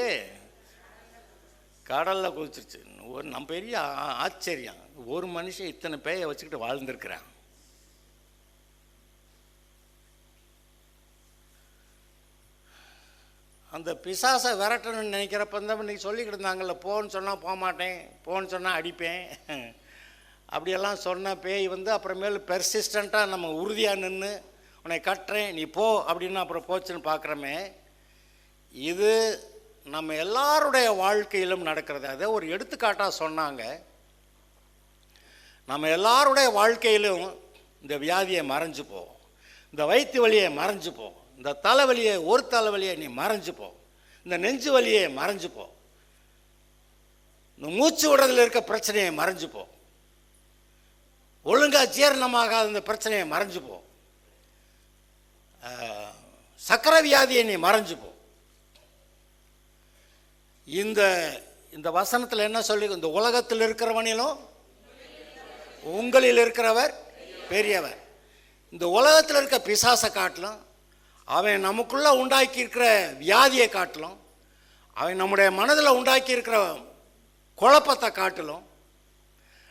Speaker 2: கடலில் குதிச்சிருச்சு. ஒரு நம்ம பெரிய ஆச்சரியம், ஒரு மனுஷன் இத்தனை பேயை வச்சுக்கிட்டு வாழ்ந்துருக்கிறான். அந்த பிசாசை விரட்டணும்னு நினைக்கிறப்ப தான் இன்றைக்கி சொல்லிக்கிட்டு இருந்தாங்கல்ல, போன்னு சொன்னால் போக மாட்டேன், போன்னு சொன்னால் அடிப்பேன், அப்படியெல்லாம் சொன்ன பேய் வந்து அப்புறமேலு பெர்சிஸ்டண்ட்டாக நம்ம உறுதியாக நின்று உன்னை கட்டுறேன் நீ போ அப்படின்னு அப்புறம் போச்சுன்னு பார்க்குறோமே. இது நம்ம எல்லாருடைய வாழ்க்கையிலும் நடக்கிறது. அதை ஒரு எடுத்துக்காட்டாக சொன்னாங்க. நம்ம எல்லாருடைய வாழ்க்கையிலும் இந்த வியாதியை மறைஞ்சு போ, இந்த வயிற்று வலியை மறைஞ்சு போ, இந்த தலைவலியை ஒரு தலைவலியை நீ மறைஞ்சு போ, இந்த நெஞ்சு வலியை மறைஞ்சு போ, இந்த மூச்சு விடுறதுல இருக்க பிரச்சனையை மறைஞ்சு போ, ஒழுங்காக ஜீரணமாகாத இந்த பிரச்சனையை மறைஞ்சு போ, சக்கரை வியாதியை நீ மறைஞ்சு போ. இந்த இந்த வசனத்தில் என்ன சொல்லி, இந்த உலகத்தில் இருக்கிறவனிலும் உங்களில் இருக்கிறவர் பெரியவர். இந்த உலகத்தில் இருக்க பிசாசை காட்டிலும், அவன் நமக்குள்ளே உண்டாக்கி இருக்கிற வியாதியை காட்டிலும், அவன் நம்முடைய மனதில் உண்டாக்கி இருக்கிற குழப்பத்தை காட்டிலும்,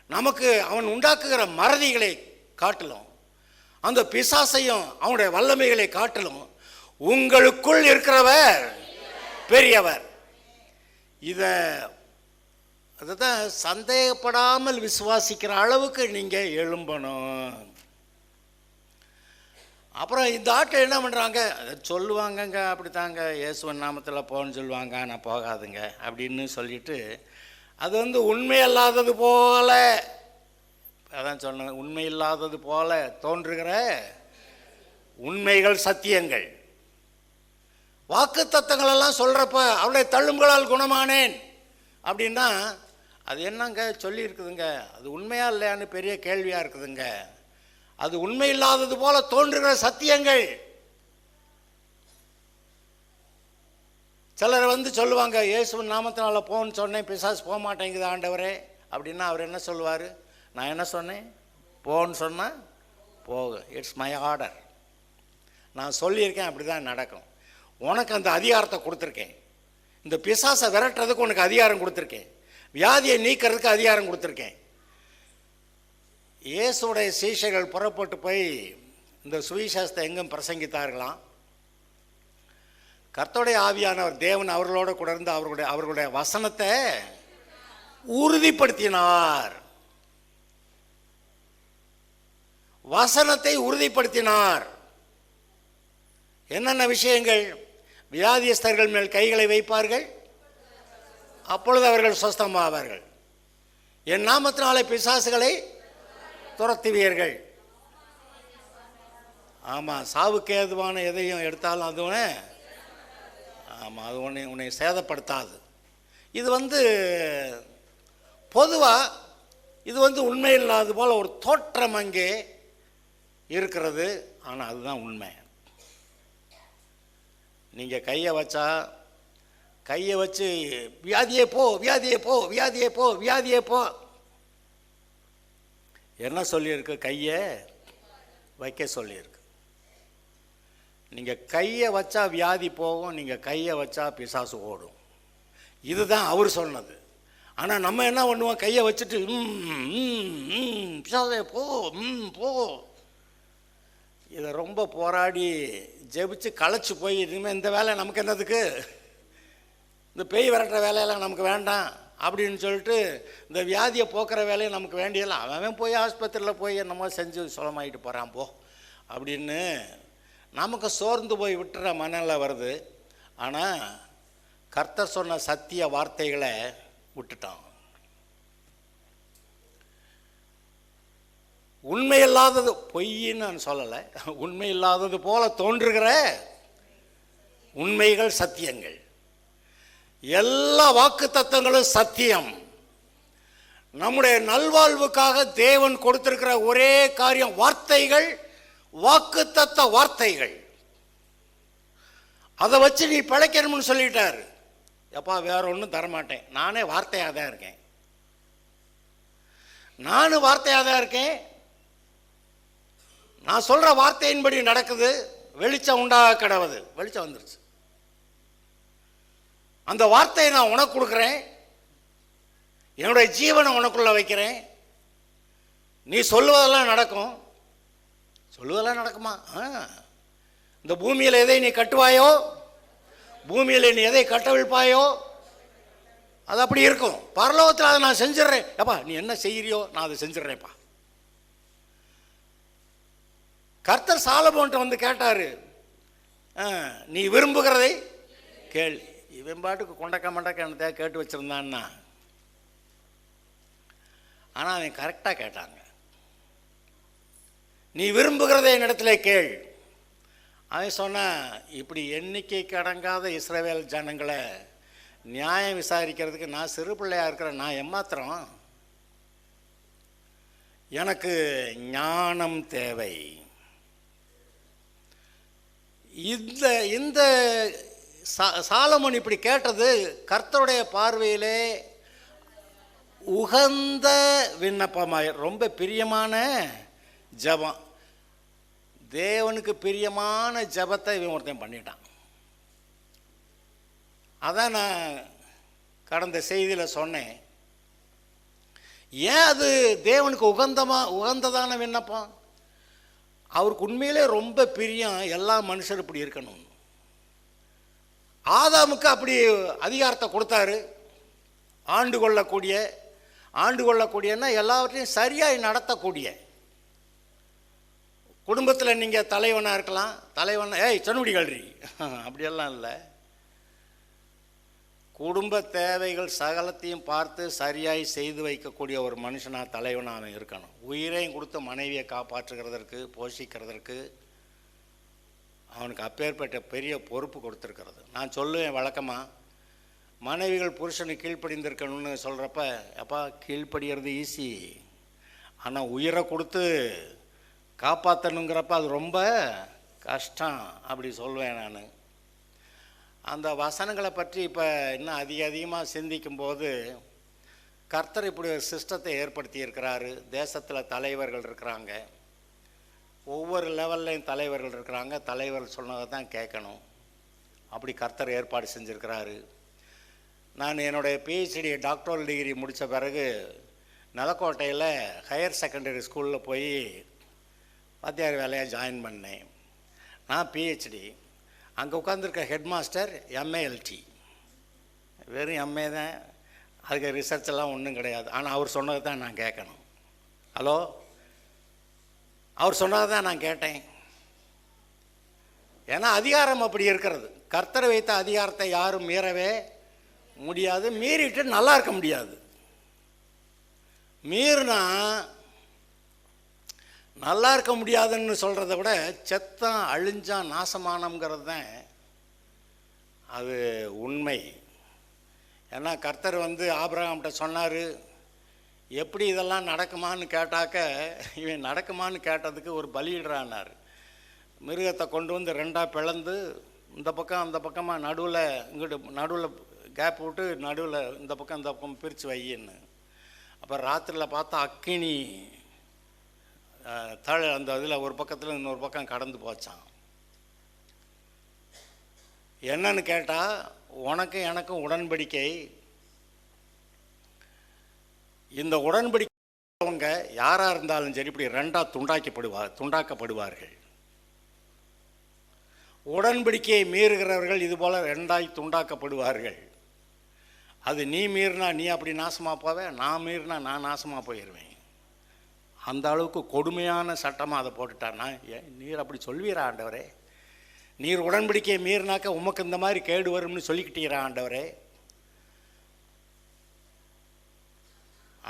Speaker 2: நமக்கு அவன் உண்டாக்குகிற மறதிகளை காட்டிலும், அந்த பிசாசையும் அவனுடைய வல்லமைகளை காட்டிலும் உங்களுக்குள் இருக்கிறவர் பெரியவர். அதுதான் சந்தேகப்படாமல் விசுவாசிக்கிற அளவுக்கு நீங்கள் எழும்பணும். அப்புறம் இந்த ஆட்கள் என்ன பண்ணுறாங்க, அதை சொல்லுவாங்கங்க, அப்படித்தாங்க இயேசுவன் நாமத்தில் போன்னு சொல்லுவாங்க, நான் போகாதுங்க அப்படின்னு சொல்லிட்டு, அது வந்து உண்மை அல்லாதது போல, அதான் சொன்னேன், உண்மை இல்லாதது போல தோன்றுகிற உண்மைகள் சத்தியங்கள். வாக்கு தத்தங்களெல்லாம் சொல்கிறப்ப அவருடைய தள்ளும்புகளால் குணமானேன் அப்படின்னா அது என்னங்க சொல்லியிருக்குதுங்க, அது உண்மையா இல்லையான்னு பெரிய கேள்வியாக இருக்குதுங்க. அது உண்மை இல்லாதது போல தோன்றுகிற சத்தியங்கள். சிலர் வந்து சொல்லுவாங்க, இயேசுவின் நாமத்தினால போன்னு சொன்னேன், பிசாசு போக மாட்டேங்குது ஆண்டவரே அப்படின்னா அவர் என்ன சொல்லுவார், நான் என்ன சொன்னேன், போன்னு சொன்னால் போக, இட்ஸ் மை ஆர்டர், நான் சொல்லியிருக்கேன், அப்படி தான் நடக்கும். உனக்கு அந்த அதிகாரத்தை கொடுத்துருக்கேன், இந்த பிசாசை விரட்டுறதுக்கு உனக்கு அதிகாரம் கொடுத்துருக்கேன், வியாதியை நீக்கிறதுக்கு அதிகாரம் கொடுத்துருக்கேன். இயேசுடைய சீஷர்கள் புறப்பட்டு போய் இந்த சுவிசேஷத்தை எங்கும் பிரசங்கித்தார்களாம். கர்த்தருடைய ஆவியானவர் தேவன் அவர்களோட கூட இருந்து அவர்களுடைய வசனத்தை உறுதிப்படுத்தினார். வசனத்தை உறுதிப்படுத்தினார். என்னென்ன விஷயங்கள், வியாதியஸ்தர்கள் மேல் கைகளை வைப்பார்கள், அப்பொழுது அவர்கள் சுஸ்தமாவார்கள், என் நாமத்தினாலே பிசாசுகளை துரத்துவீர்கள். ஆமாம், சாவுக்கு ஏதுவான எதையும் எடுத்தாலும் அது ஆமாம், அது உன்னை சேதப்படுத்தாது. இது வந்து பொதுவாக இது வந்து உண்மை இல்லாத போல் ஒரு தோற்றம் அங்கே இருக்கிறது, ஆனால் அதுதான் உண்மை. நீங்கள் கையை வச்சு வியாதியே போ, வியாதியே போ, வியாதியே போ, வியாதியே போ, என்ன சொல்லியிருக்கு, கையை வைக்க சொல்லியிருக்கு. நீங்கள் கையை வச்சா வியாதி போகும், நீங்கள் கையை வச்சா பிசாசு ஓடும். இதுதான் அவர் சொன்னது. ஆனால் நம்ம என்ன பண்ணுவோம், கையை வச்சுட்டு பிசாசே போ போ. இதை ரொம்ப போராடி ஜெபிச்சு களைச்சி போய், இனிமேல் இந்த வேலை நமக்கு என்னதுக்கு, இந்த பேய் விரட்டுற வேலையெல்லாம் நமக்கு வேண்டாம் அப்படின்னு சொல்லிட்டு இந்த வியாதியை போக்குற வேலையை நமக்கு வேண்டியதில்லை, அவன் போய் ஆஸ்பத்திரியில் போய் என்னமோ செஞ்சு சுலமாயிட்டு போகிறான் போ அப்படின்னு நமக்கு சோர்ந்து போய் விட்டுற மனநிலை வருது. ஆனால் கர்த்தர் சொன்ன சத்திய வார்த்தைகளை விட்டுட்டான். உண்மை இல்லாதது பொய்ன்னு நான் சொல்லலை, உண்மை இல்லாதது போல தோன்றுகிற உண்மைகள் சத்தியங்கள். எல்லா வாக்கு தத்தங்களும் சத்தியம். நம்முடைய நல்வாழ்வுக்காக தேவன் கொடுத்திருக்கிற ஒரே காரியம் வார்த்தைகள், வாக்கு தத்த வார்த்தைகள். அதை வச்சு நீ பிழைக்கணும்னு சொல்லிட்டாரு. எப்பா வேற ஒன்றும் தரமாட்டேன், நானே வார்த்தையாக தான் இருக்கேன், நானும் வார்த்தையாக தான் இருக்கேன், நான் சொல்ற வார்த்தையின்படி நடக்குது, வெளிச்சம் உண்டாக கிடவுது. வெளிச்சம் வந்துருச்சு. அந்த வார்த்தையை நான் உனக்கு கொடுக்குறேன், என்னுடைய ஜீவனை உனக்குள்ள வைக்கிறேன், நீ சொல்லுவதெல்லாம் நடக்கும். சொல்லுவதெல்லாம் நடக்குமா? இந்த பூமியில் எதை நீ கட்டுவாயோ, பூமியில் நீ எதை கட்டவிழ்ப்பாயோ அது அப்படி இருக்கும். பரலோகத்தில் அதை நான் செஞ்சிடறேன். எப்பா நீ என்ன செய்கிறியோ நான் அதை செஞ்சிடறேன்ப்பா. கர்த்தர் சாலமோன்ட்ட வந்து கேட்டாரு, நீ விரும்புகிறதை கேள். இவன் பாட்டுக்கு கொண்டக்க மண்டக்க என்னத்தை கேட்டு வச்சிருந்தான்னா, ஆனால் அவன் கரெக்டாக கேட்டாங்க. நீ விரும்புகிறதை என்னிடத்துல கேள். அவன் சொன்னான், இப்படி எண்ணிக்கைக்கு அடங்காத இஸ்ரவேல் ஜனங்களை நியாயம் விசாரிக்கிறதுக்கு நான் சிறு பிள்ளையாக இருக்கிறேன், நான் எம்மாத்திரம்? எனக்கு ஞானம் தேவை. இந்த இந்த சாலமோன் இப்படி கேட்டது கர்த்தருடைய பார்வையிலே உகந்த விண்ணப்பமாய், ரொம்ப பிரியமான ஜபம். தேவனுக்கு பிரியமான ஜபத்தை இவன் ஒருத்தன் பண்ணிட்டான். அதான் நான் கடந்த செய்தியில் சொன்னேன். ஏன் அது தேவனுக்கு உகந்ததான விண்ணப்பம்? அவருக்கு உண்மையிலே ரொம்ப பிரியம் எல்லா மனுஷரும் இப்படி இருக்கணும். ஆதாமுக்கு அப்படி அதிகாரத்தை கொடுத்தாரு. ஆண்டு கொள்ளக்கூடியன்னா எல்லாவற்றையும் சரியாய் நடத்தக்கூடிய. குடும்பத்தில் நீங்கள் தலைவனாக இருக்கலாம், சொன்னுடி கல்றி அப்படியெல்லாம் இல்லை. குடும்ப தேவைகள் சகலத்தையும் பார்த்து சரியாய் செய்து வைக்கக்கூடிய ஒரு மனுஷனாக தலைவனாக அவன் இருக்கணும். உயிரையும் கொடுத்து மனைவியை காப்பாற்றுகிறதற்கு, போஷிக்கிறதற்கு அவனுக்கு அப்பேற்பட்ட பெரிய பொறுப்பு கொடுத்துருக்கிறது. நான் சொல்லுவேன் வழக்கமாக, மனைவிகள் புருஷனுக்கு கீழ்ப்படிந்திருக்கணும்னு சொல்கிறப்ப, அப்பா கீழ்ப்படிகிறது ஈஸி, ஆனால் உயிரை கொடுத்து காப்பாற்றணுங்கிறப்ப அது ரொம்ப கஷ்டம் அப்படி சொல்வேன் நான். அந்த வசனங்களை பற்றி இப்போ இன்னும் அதிகமாக சிந்திக்கும்போது, கர்த்தர் இப்படி ஒரு சிஸ்டத்தை ஏற்படுத்தி இருக்கிறாரு. தேசத்தில் தலைவர்கள் இருக்கிறாங்க, ஒவ்வொரு லெவல்லையும் தலைவர்கள் இருக்கிறாங்க. தலைவர்கள் சொன்னதை தான் கேட்கணும். அப்படி கர்த்தர் ஏற்பாடு செஞ்சுருக்கிறாரு. நான் என்னுடைய பிஹெச்டி டாக்டரல் டிகிரி முடித்த பிறகு நிலக்கோட்டையில் ஹையர் செகண்டரி ஸ்கூலில் போய் வாத்தியார் வேலையாக ஜாயின் பண்ணேன். நான் பிஹெச்டி, அங்கே உட்காந்துருக்க ஹெட் மாஸ்டர் எம்ஏஎல்டி, வெறும் எம்ஏ தான், அதுக்கு ரிசர்ச் எல்லாம் ஒன்றும் கிடையாது. ஆனால் அவர் சொன்னதை தான் நான் கேட்கணும். ஹலோ, அவர் சொன்னதை தான் நான் கேட்டேன். ஏன்னா அதிகாரம் அப்படி இருக்கிறது. கர்த்தர் வைத்த அதிகாரத்தை யாரும் மீறவே முடியாது, மீறிட்டு நல்லா இருக்க முடியாது. மீறினா நல்லா இருக்க முடியாதுன்னு சொல்கிறத விட செத்தான் அழிஞ்சான் நாசமானங்கிறது தான் அது உண்மை. ஏன்னா கர்த்தர் வந்து ஆபிரகாம்கிட்ட சொன்னார், எப்படி இதெல்லாம் நடக்குமான்னு கேட்டாக்க, இவன் நடக்குமான்னு கேட்டதுக்கு ஒரு பலியிடுறான்னார். மிருகத்தை கொண்டு வந்து ரெண்டாக பிளந்து இந்த பக்கம் அந்த பக்கமாக நடுவில் கேப் விட்டு நடுவில் இந்த பக்கம் பிரித்து வையின்னு. அப்போ ராத்திரியில் பார்த்தா அக்கினி அந்த இதில் ஒரு பக்கத்தில் இன்னொரு பக்கம் கடந்து போச்சான். என்னன்னு கேட்டால், உனக்கும் எனக்கும் உடன்படிக்கை. இந்த உடன்படிக்கைவங்க யாராக இருந்தாலும் சரி இப்படி ரெண்டாக துண்டாக்கப்படுவார்கள். உடன்படிக்கையை மீறுகிறவர்கள் இதுபோல் ரெண்டாய் துண்டாக்கப்படுவார்கள். அது நீ மீறினா நீ அப்படி நாசமாக போவே, நான் மீறினா நான் நாசமாக போயிடுவேன். அந்த அளவுக்கு கொடுமையான சட்டமாக அதை போட்டுட்டான்னா, நீர் அப்படி சொல்வீரா ஆண்டவரே? நீர் உடன்படிக்கையை மீறினாக்க உமக்கு இந்த மாதிரி கேடு வரும்னு சொல்லிக்கிட்டீரா ஆண்டவரே?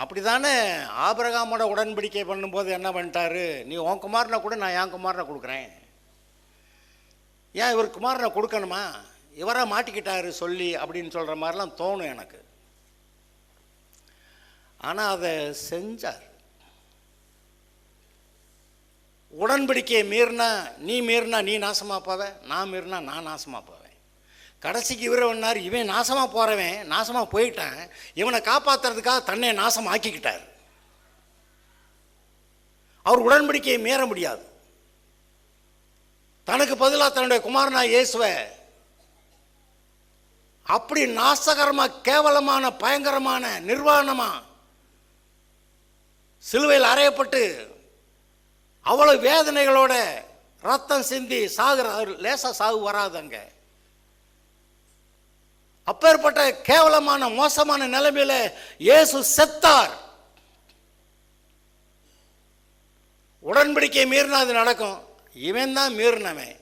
Speaker 2: அப்படிதானே ஆபிரகாமோட உடன்படிக்கை பண்ணும்போது என்ன பண்ணிட்டாரு? நீ உன் குமாரனை கூட, நான் என் குமாரனை கொடுக்குறேன். ஏன் இவர் குமாரனை கொடுக்கணுமா? இவராக மாட்டிக்கிட்டாரு சொல்லி அப்படின்னு சொல்கிற மாதிரிலாம் தோணும் எனக்கு. ஆனால் அதை செஞ்சார். உடன்படிக்கையை மீறினா நீ நாசமாக போவ, நான் மீறினா நான் நாசமாக போவேன். கடைசிக்கு இவர் ஒன்னார், இவன் நாசமாக போகிறவன் நாசமாக போயிட்டான், இவனை காப்பாற்றுறதுக்காக தன்னை நாசம் ஆக்கிக்கிட்டார். அவர் உடன்படிக்கையை மீற முடியாது. தனக்கு பதிலாக தன்னுடைய குமாரனா இயேசுவை அப்படி நாசகரமாக, கேவலமான, பயங்கரமான, நிர்வாணமாக சிலுவையில் அறையப்பட்டு அவ்வளவு வேதனைகளோட ரத்தம் சிந்தி சாகுற, லேசா சாகு வராதுங்க. அப்பேற்பட்ட கேவலமான மோசமான நிலைமையில இயேசு செத்தார். உடன்படிக்கை மீறினா அது நடக்கும். இவன் தான் மீறினவன்.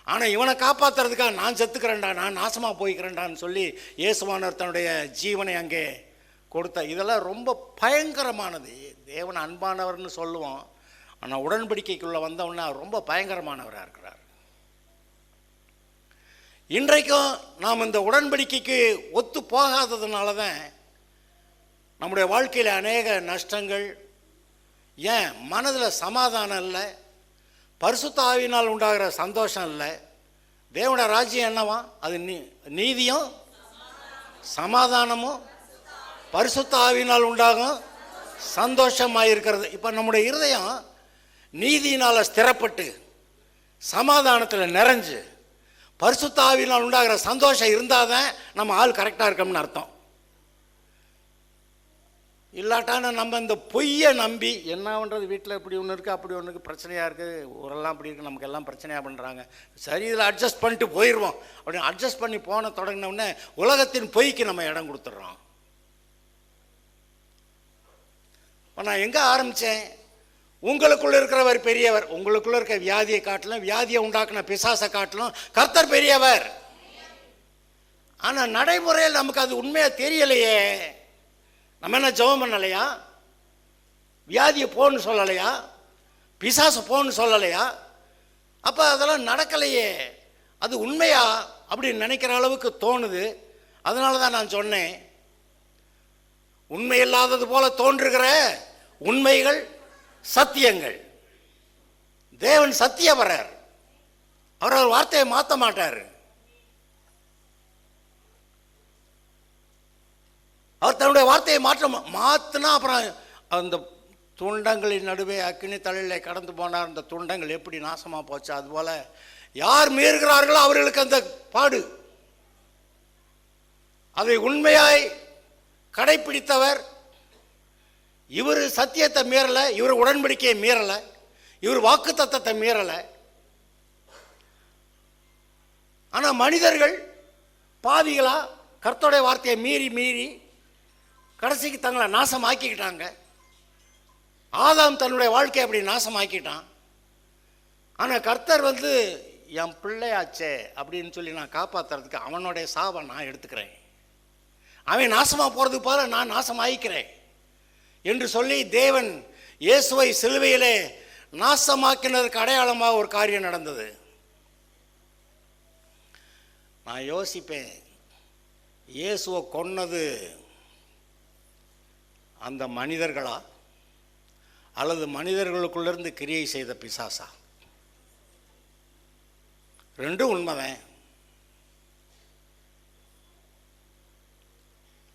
Speaker 2: ஆனால் இவனை காப்பாற்றுறதுக்காக நான் செத்துக்கிறேன்டா, நான் நாசமாக போய்க்கிறேன்டான்னு சொல்லி இயேசுவானவர் தன்னுடைய ஜீவனை அங்கே கொடுத்த. இதெல்லாம் ரொம்ப பயங்கரமானது. தேவன் அன்பானவர்னு சொல்லுவோம், ஆனால் உடன்படிக்கைக்குள்ளே வந்தவொன்னா ரொம்ப பயங்கரமானவராக இருக்கிறார். இன்றைக்கும் நாம் இந்த உடன்படிக்கைக்கு ஒத்து போகாததுனால தான் நம்முடைய வாழ்க்கையில் அநேக நஷ்டங்கள். ஏன் மனதில் சமாதானம் இல்லை, பரிசுத்த ஆவியினால் உண்டாகிற சந்தோஷம் இல்லை. தேவனுடைய ராஜ்யம் என்னவா? அது நீதியும் சமாதானமும் பரிசுத்த ஆவியினால் உண்டாகும் சந்தோஷமாக இருக்கிறது. இப்போ நம்முடைய இருதயம் நீதியினால் ஸ்திரப்பட்டு சமாதானத்தில் நிறைஞ்சு பரிசுத்த ஆவியினால் உண்டாகிற சந்தோஷம் இருந்தால் தான் நம்ம ஆள் கரெக்டாக இருக்கோம்னு அர்த்தம். இல்லாட்டான நம்ம இந்த பொய்யை நம்பி என்ன பண்ணுறது, வீட்டில் இப்படி ஒன்று இருக்குது, அப்படி ஒன்று இருக்குது, பிரச்சனையாக இருக்குது, ஊரெல்லாம் அப்படி இருக்குது, நமக்கு எல்லாம் பிரச்சனையாக பண்ணுறாங்க, சரி இதில் அட்ஜஸ்ட் பண்ணிட்டு போயிடுவோம் அப்படின்னு அட்ஜஸ்ட் பண்ணி போன தொடங்கினோடனே உலகத்தின் பொய்க்கு நம்ம இடம் கொடுத்துட்றோம். இப்போ நான் எங்கே ஆரம்பித்தேன்? உங்களுக்குள்ள இருக்கிறவர் பெரியவர். உங்களுக்குள்ள இருக்க வியாதியை காட்டிலும், வியாதியை உண்டாக்குன பிசாசை காட்டிலும் கர்த்தர் பெரியவர். ஆனால் நடைமுறையில் நமக்கு அது உண்மையாக தெரியலையே. நம்ம என்ன ஜெபம் பண்ணலையா? வியாதியை போன்னு சொல்லலையா? பிசாசு போன்னு சொல்லலையா? அப்போ அதெல்லாம் நடக்கலையே. அது உண்மையா அப்படின்னு நினைக்கிற அளவுக்கு தோணுது. அதனால தான் நான் சொன்னேன், உண்மை இல்லாதது போல தோன்றுகிற உண்மைகள் சத்தியங்கள். தேவன் சத்தியவரர். அவர் வார்த்தையை மாற்ற மாட்டார். அவர் தன்னுடைய வார்த்தையை மாற்றினா அப்புறம் அந்த துண்டங்களின் நடுவே அக்கினி தலையில கடந்து போனார். அந்த துண்டங்கள் எப்படி நாசமாக போச்சு, அதுபோல் யார் மீறுகிறார்களோ அவர்களுக்கு அந்த பாடு. அதை உண்மையாய் கடைப்பிடித்தவர். இவர் சத்தியத்தை மீறலை, இவர் உடன்படிக்கையை மீறலை, இவர் வாக்கு தத்தத்தை மீறலை. ஆனால் மனிதர்கள் பாவிகளா கர்த்தருடைய வார்த்தையை மீறி கடைசிக்கு தங்களை நாசமாக்கிக்கிட்டாங்க. ஆதாம் தன்னுடைய வாழ்க்கையை அப்படி நாசமாக்கிட்டான். ஆனால் கர்த்தர் என் பிள்ளையாச்சே அப்படின்னு சொல்லி நான் காப்பாற்றுறதுக்கு அவனுடைய சாவை நான் எடுத்துக்கிறேன், அவன் நாசமாக போகிறதுக்கு போல நான் நாசமாகிக்கிறேன் என்று சொல்லி தேவன் இயேசுவை சிலுவையிலே நாசமாக்கினதுக்கு அடையாளமாக ஒரு காரியம் நடந்தது. நான் யோசிப்பேன், இயேசுவை கொன்னது அந்த மனிதர்களா அல்லது மனிதர்களுக்குள்ளிருந்து கிரியை செய்த பிசாசா? ரெண்டும் உண்மைதான்.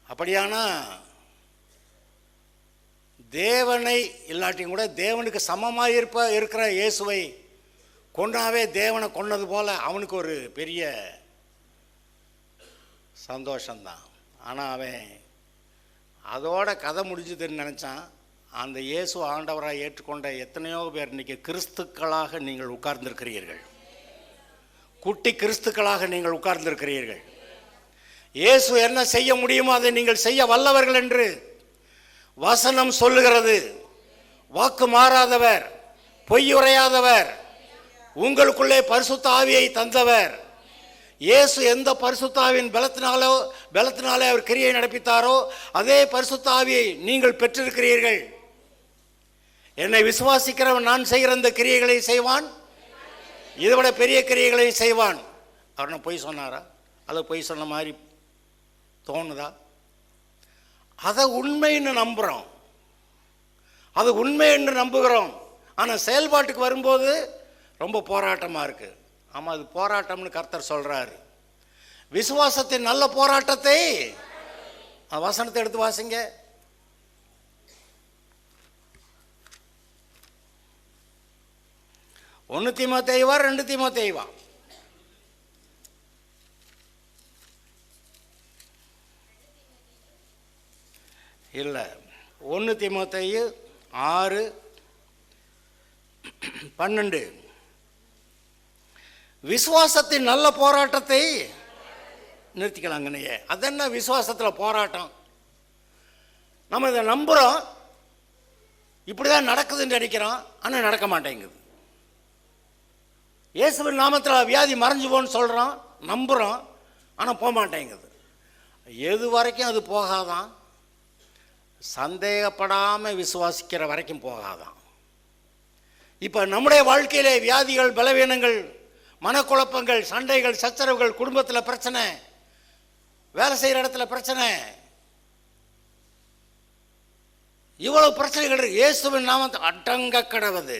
Speaker 2: அப்படியானா தேவனை இல்லாட்டியும் கூட தேவனுக்கு சமமாக இருக்கிற இயேசுவை கொண்டாவே தேவனை கொன்னது போல அவனுக்கு ஒரு பெரிய சந்தோஷம்தான். ஆனால் அவன் அதோட கதை முடிஞ்சதுன்னு நினச்சான். அந்த இயேசு ஆண்டவராக ஏற்றுக்கொண்ட எத்தனையோ பேர் இன்றைக்கி கிறிஸ்துக்களாக நீங்கள் உட்கார்ந்திருக்கிறீர்கள். குட்டி கிறிஸ்துக்களாக நீங்கள் உட்கார்ந்திருக்கிறீர்கள். இயேசு என்ன செய்ய முடியுமோ அதை நீங்கள் செய்ய வல்லவர்கள் என்று வசனம் சொல்லுகிறது. வாக்கு மாறாதவர், பொய் உரையாதவர், உங்களுக்குள்ளே பரிசுத்த ஆவியை தந்தவர். இயேசு எந்த பரிசுத்த ஆவியின் பலத்தினாலே அவர் கிரியை நடப்பித்தாரோ அதே பரிசுத்த ஆவியை நீங்கள் பெற்றிருக்கிறீர்கள். என்னை விசுவாசிக்கிறவன் நான் செய்கிற இந்த கிரியைகளை செய்வான், இதைவிட பெரிய கிரியைகளை செய்வான். அவர் நான் பொய் சொன்னாரா? அல்லது பொய் சொன்ன மாதிரி தோணுதா? அதை உண்மைன்னு நம்புகிறோம், அது உண்மை என்று நம்புகிறோம். ஆனால் செயல்பாட்டுக்கு வரும்போது ரொம்ப போராட்டமாக இருக்குது. ஆமாம், அது போராட்டம்னு கர்த்தர் சொல்கிறாரு. விசுவாசத்தின் நல்ல போராட்டத்தை, வசனத்தை எடுத்து வாசிங்க. ஒன்று தீமோத்தேயுவா 2 தீமோத்தேயுவா? இல்லை, 1 தீமோத்தேயு 6:12. விசுவாசத்தின் நல்ல போராட்டத்தை நிறுத்திக்கலாங்கனையே. அது என்ன விசுவாசத்தில் போராட்டம்? நம்ம இதை நம்புகிறோம், இப்படி தான் நடக்குதுன்னு நினைக்கிறோம், ஆனால் நடக்க மாட்டேங்குது. இயேசுவின் நாமத்தில் வியாதி மறைஞ்சு போன்னு சொல்கிறோம், நம்புகிறோம், ஆனால் போக மாட்டேங்குது. எது வரைக்கும் அது போகாதான்? சந்தேகப்படாமல் விசுவாசிக்கிற வரைக்கும் போகாதான். இப்போ நம்முடைய வாழ்க்கையிலே வியாதிகள், பலவீனங்கள், மனக்குழப்பங்கள், சண்டைகள், சச்சரவுகள், குடும்பத்தில் பிரச்சனை, வேலை செய்கிற இடத்துல பிரச்சனை, இவ்வளவு பிரச்சனைகள். இயேசுவின் நாமத்தை அடங்க கடவுது.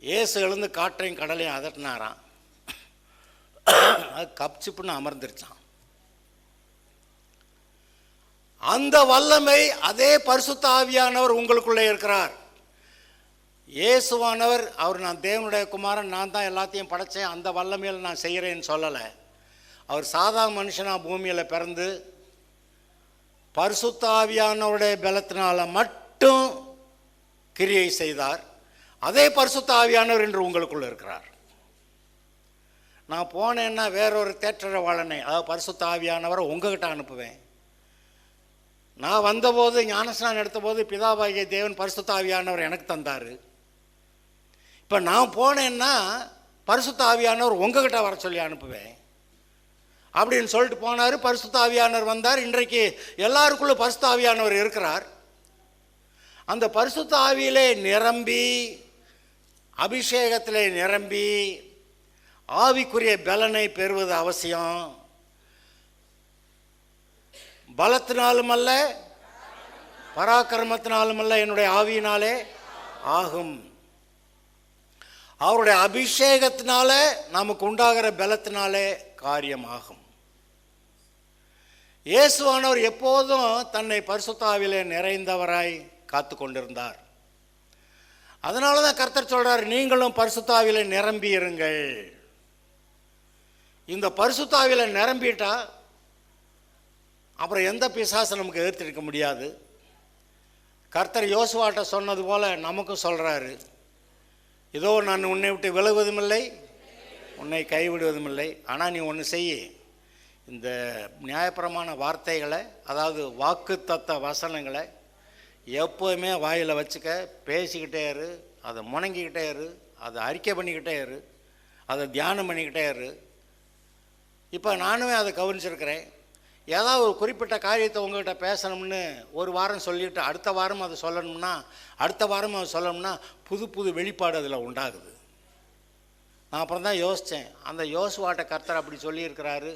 Speaker 2: இயேசு எழுந்து காற்றையும் கடலையும் அதட்டினாராம், அது கப்சிப்புன்னு அமர்ந்துருச்சான். அந்த வல்லமை அதே பரிசுத்த ஆவியானவர் உங்களுக்குள்ளே இருக்கிறார். இயேசுவானவர் அவர் நான் தேவனுடைய குமாரன், நான் தான் எல்லாத்தையும் படைத்தேன், அந்த வல்லமையில் நான் செய்கிறேன்னு சொல்லலை. அவர் சாதா மனுஷனாக பூமியில் பிறந்து பரிசுத்த ஆவியானவருடைய பலத்தினால மட்டும் கிரியை செய்தார். அதே பரிசுத்த ஆவியானவர் என்று உங்களுக்குள்ள இருக்கிறார். நான் போனேன்னா வேறொரு தேற்றரவாளனை, அதாவது பரிசுத்த ஆவியானவரை உங்ககிட்ட அனுப்புவேன். நான் வந்தபோது ஞானஸ்நானம் எடுத்தபோது பிதாவாகிய தேவன் பரிசுத்த ஆவியானவர் எனக்கு தந்தார். இப்போ நான் போனேன்னா பரிசுத்த ஆவியானவர் உங்ககிட்ட வர சொல்லி அனுப்புவேன் அப்படின்னு சொல்லிட்டு போனார். பரிசுத்த ஆவியானவர் வந்தார். இன்றைக்கு எல்லாருக்குள்ள பரிசுத்த ஆவியானவர் இருக்கிறார். அந்த பரிசுத்த ஆவியிலே நிரம்பி, அபிஷேகத்திலே நிரம்பி, ஆவிக்குரிய பலனை பெறுவது அவசியம். பலத்தினாலும் அல்ல, பராக்கிரமத்தினாலும் அல்ல, என்னுடைய ஆவியினாலே ஆகும். அவருடைய அபிஷேகத்தினால நமக்கு உண்டாகிற பலத்தினாலே காரியமாகும். இயேசுவானவர் எப்போதும் தன்னை பரிசுத்த ஆவியிலே நிறைந்தவராய் காத்து கொண்டிருந்தார். அதனால தான் கர்த்தர் சொல்றார், நீங்களும் பரிசுத்த ஆவியிலே நிரம்பி இருங்கள். இந்த பரிசுத்த ஆவியிலே நிரம்பிட்டா அப்புறம் எந்த பிசாசு நமக்கு எதிர்த்திருக்க முடியாது. கர்த்தர் யோசுவாட்ட சொன்னது போல நமக்கும் சொல்றாரு, இதோ நான் உன்னை விட்டு விலகுவதும் இல்லை, உன்னை கைவிடுவதும் இல்லை. ஆனால் நீ ஒன்று செய்ய, இந்த நியாயப்பிரமாண வார்த்தைகளை, அதாவது வாக்கு தத்த வசனங்களை எப்போதுமே வாயில் வச்சுக்க, பேசிக்கிட்டே இரு, அதை முணங்கிக்கிட்டே இரு, அதை அறிக்கை பண்ணிக்கிட்டே இரு, அதை தியானம் பண்ணிக்கிட்டே இரு. இப்போ நானுமே அதை கவனிச்சிருக்கிறேன். ஏதாவது ஒரு குறிப்பிட்ட காரியத்தை உங்கள்கிட்ட பேசணும்னு ஒரு வாரம் சொல்லிவிட்டு அடுத்த வாரம் அதை சொல்லணும்னா, அடுத்த வாரம் அதை சொல்லணும்னா புது புது வெளிப்பாடு அதில் உண்டாகுது. நான் அப்புறம் தான் யோசித்தேன், அந்த யோசுவாட்ட கர்த்தர் அப்படி சொல்லியிருக்கிறாரு,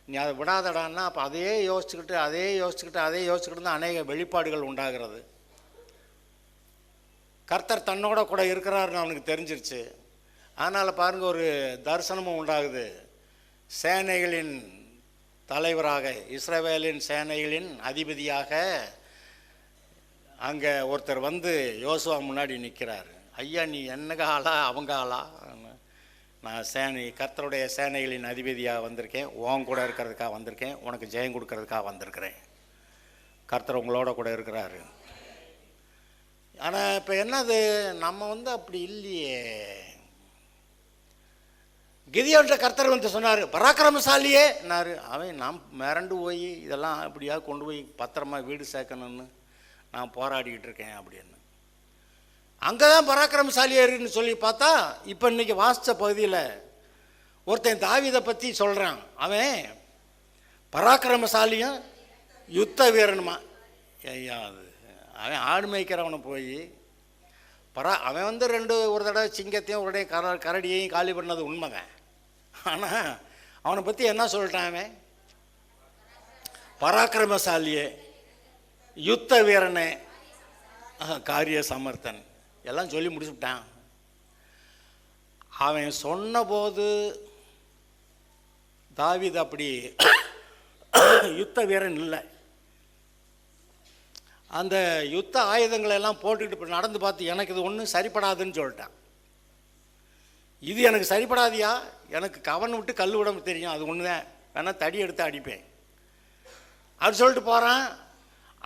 Speaker 2: நீ அதை விடாதடான்னா அப்போ அதையே யோசிச்சுக்கிட்டு தான் அநேக வெளிப்பாடுகள் உண்டாகிறது. கர்த்தர் தன்னோட கூட இருக்கிறாருன்னு அவனுக்கு தெரிஞ்சிருச்சு. அதனால் பாருங்கள், ஒரு தரிசனமும் உண்டாகுது. சேனைகளின் தலைவராக, இஸ்ரவேலின் சேனைகளின் அதிபதியாக அங்கே ஒருத்தர் வந்து யோசுவா முன்னாடி நிற்கிறார். ஐயா, நீ என்னங்க ஆளா அவங்க ஆளா? நான் கர்த்தருடைய சேனைகளின் அதிபதியாக வந்திருக்கேன், உன் கூட இருக்கிறதுக்காக வந்திருக்கேன், உனக்கு ஜெயம் கொடுக்கறதுக்காக வந்திருக்கிறேன். கர்த்தர் உங்களோட கூட இருக்கிறாரு. ஆனால் இப்போ என்னது, நம்ம அப்படி இல்லையே. கிதியோன்ட்ட கர்த்தர் வந்து சொன்னார், பராக்கிரமசாலியே என்னாரு. அவன் நான் மிரண்டு போய் இதெல்லாம் அப்படியா கொண்டு போய் பத்திரமா வீடு சேர்க்கணும்னு நான் போராடிக்கிட்டு இருக்கேன் அப்படின்னு. அங்கே தான் பராக்கிரமசாலியாருன்னு சொல்லி பார்த்தா இப்போ இன்னைக்கு வாசித்த பகுதியில் ஒருத்தன் தாவீதை பற்றி சொல்கிறான். அவன் பராக்கிரமசாலியும் யுத்த வீரனுமா. ஐயா அது அவன் ஆடு மேய்க்கிறவனை போய் அவன் ஒரு தடவை சிங்கத்தையும் உடனே கரடியையும் காலி பண்ணது உண்மைதான். ஆனால் அவனை பற்றி என்ன சொல்லிட்டான்? அவன் பராக்கிரமசாலியே, யுத்த வீரனே, காரிய சமர்த்தன் எல்லாம் சொல்லி முடிச்சுட்டான். அவன் சொன்னபோது தாவீது அப்படி யுத்த வீரன் இல்லை. அந்த யுத்த ஆயுதங்களை எல்லாம் போட்டுக்கிட்டு நடந்து பார்த்து எனக்கு இது ஒன்றும் சரிப்படாதுன்னு சொல்லிட்டான். இது எனக்கு சரிப்படாதியா, எனக்கு கவனம் விட்டு கல் விட தெரியும், அது ஒன்று தான், வேணால் தடி எடுத்து அடிப்பேன் அப்படின்னு சொல்லிட்டு போகிறான்.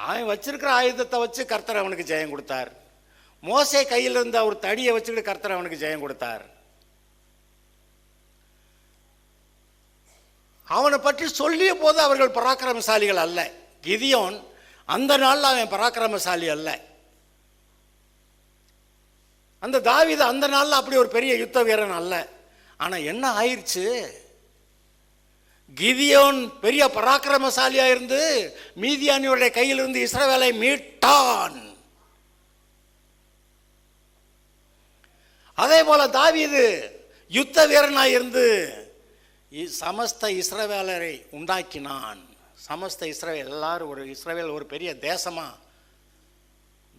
Speaker 2: அவன் வச்சிருக்கிற ஆயுதத்தை வச்சு கர்த்தர் அவனுக்கு ஜெயம் கொடுத்தார். மோசே கையில் இருந்த ஒரு தடியை வச்சுக்கிட்டு கர்த்தர் அவனுக்கு ஜெயம் கொடுத்தார். அவனை பற்றி சொல்லிய போது அவர்கள் பராக்கிரமசாலிகள் அல்ல. கிதியோன் அந்த நாளில் அவன் பராக்கிரமசாலி அல்ல. அந்த தாவீது அந்த நாளில் அப்படி ஒரு பெரிய யுத்த வீரன் அல்ல. ஆனால் என்ன ஆயிடுச்சு? கிதியோன் பெரிய பராக்கிரமசாலியாக இருந்து மீதியானியோடைய கையிலிருந்து இஸ்ரவேலை மீட்டான். அதே போல தாவீது யுத்த வீரனாக இருந்து சமஸ்த இஸ்ரவேலரை உண்டாக்கினான். சமஸ்த இஸ்ரவேல் எல்லாரும் ஒரு இஸ்ரவேல் ஒரு பெரிய தேசமாக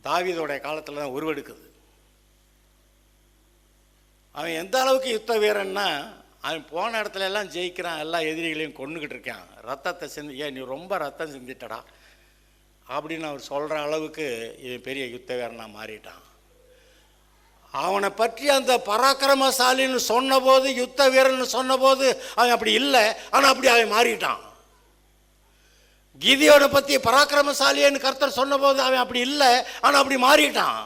Speaker 2: தாவீதோடைய காலத்தில் தான் உருவெடுக்குது. அவன் எந்த அளவுக்கு யுத்த வீரன்னா, அவன் போன இடத்துல எல்லாம் ஜெயிக்கிறான், எல்லா எதிரிகளையும் கொண்டுக்கிட்டு இருக்கான். ரத்தத்தை சிந்தி, நீ ரொம்ப ரத்தம் சிந்திட்டடா அப்படின்னு அவர் சொல்கிற அளவுக்கு இவன் பெரிய யுத்த வீரனாக மாறிட்டான். அவனை பற்றி அந்த பராக்கிரமசாலின்னு சொன்னபோது, யுத்த வீரன் சொன்னபோது அவன் அப்படி இல்லை, ஆனால் அப்படி அவன் மாறிட்டான். கிதியோனை பற்றி பராக்கிரமசாலின்னு கர்த்தர் சொன்னபோது அவன் அப்படி இல்லை, ஆனால் அப்படி மாறிட்டான்.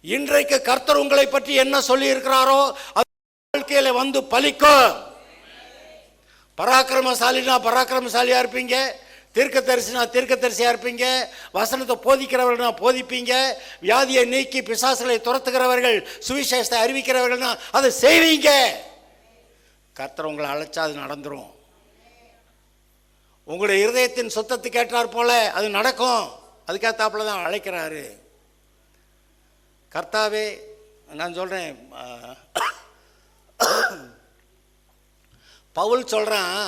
Speaker 2: இன்றைக்கு கர்த்தர் உங்களை பற்றி என்ன சொல்லி இருக்கிறாரோ அது வாழ்க்கையில வந்து பலிக்கும். பராக்கிரமசாலினா பராக்கிரமசாலியா இருப்பீங்க, தீர்க்கதரிசினா தீர்க்கதரிசியா இருப்பீங்க, வசனத்தை போதிக்கிறவர்கள்னா போதிப்பீங்க, வியாதியை நீக்கி பிசாசுகளை துரத்துகிறவர்கள், சுவிசேஷத்தை அறிவிக்கிறவர்கள்னா அதை செய்வீங்க. கர்த்தர் உங்களை அழைச்சா அது நடந்துரும். உங்களுடைய இருதயத்தின் சுத்தத்துக்கு ஏற்றார் போல அது நடக்கும். அதுக்கேற்றாப்புல தான் அழைக்கிறாரு. கர்த்தாவே, நான் சொல்கிறேன், பவுல் சொல்கிறான்,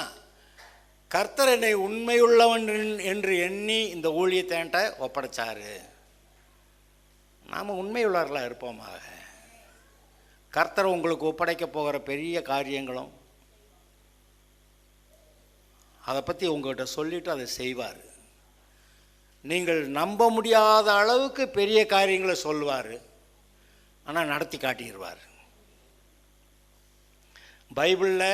Speaker 2: கர்த்தர் என்னை உண்மையுள்ளவன் என்று எண்ணி இந்த ஊழியத்தை என்கிட்ட ஒப்படைச்சாரு. நாம் உண்மையுள்ளவர்களாக இருப்போமாக. கர்த்தர் உங்களுக்கு ஒப்படைக்க போகிற பெரிய காரியங்களும் அதை பற்றி உங்கள்கிட்ட சொல்லிவிட்டு அதை செய்வார். நீங்கள் நம்ப முடியாத அளவுக்கு பெரிய காரியங்களை சொல்லுவார், ஆனால் நடத்தி காட்டிடுவார். பைபிளில்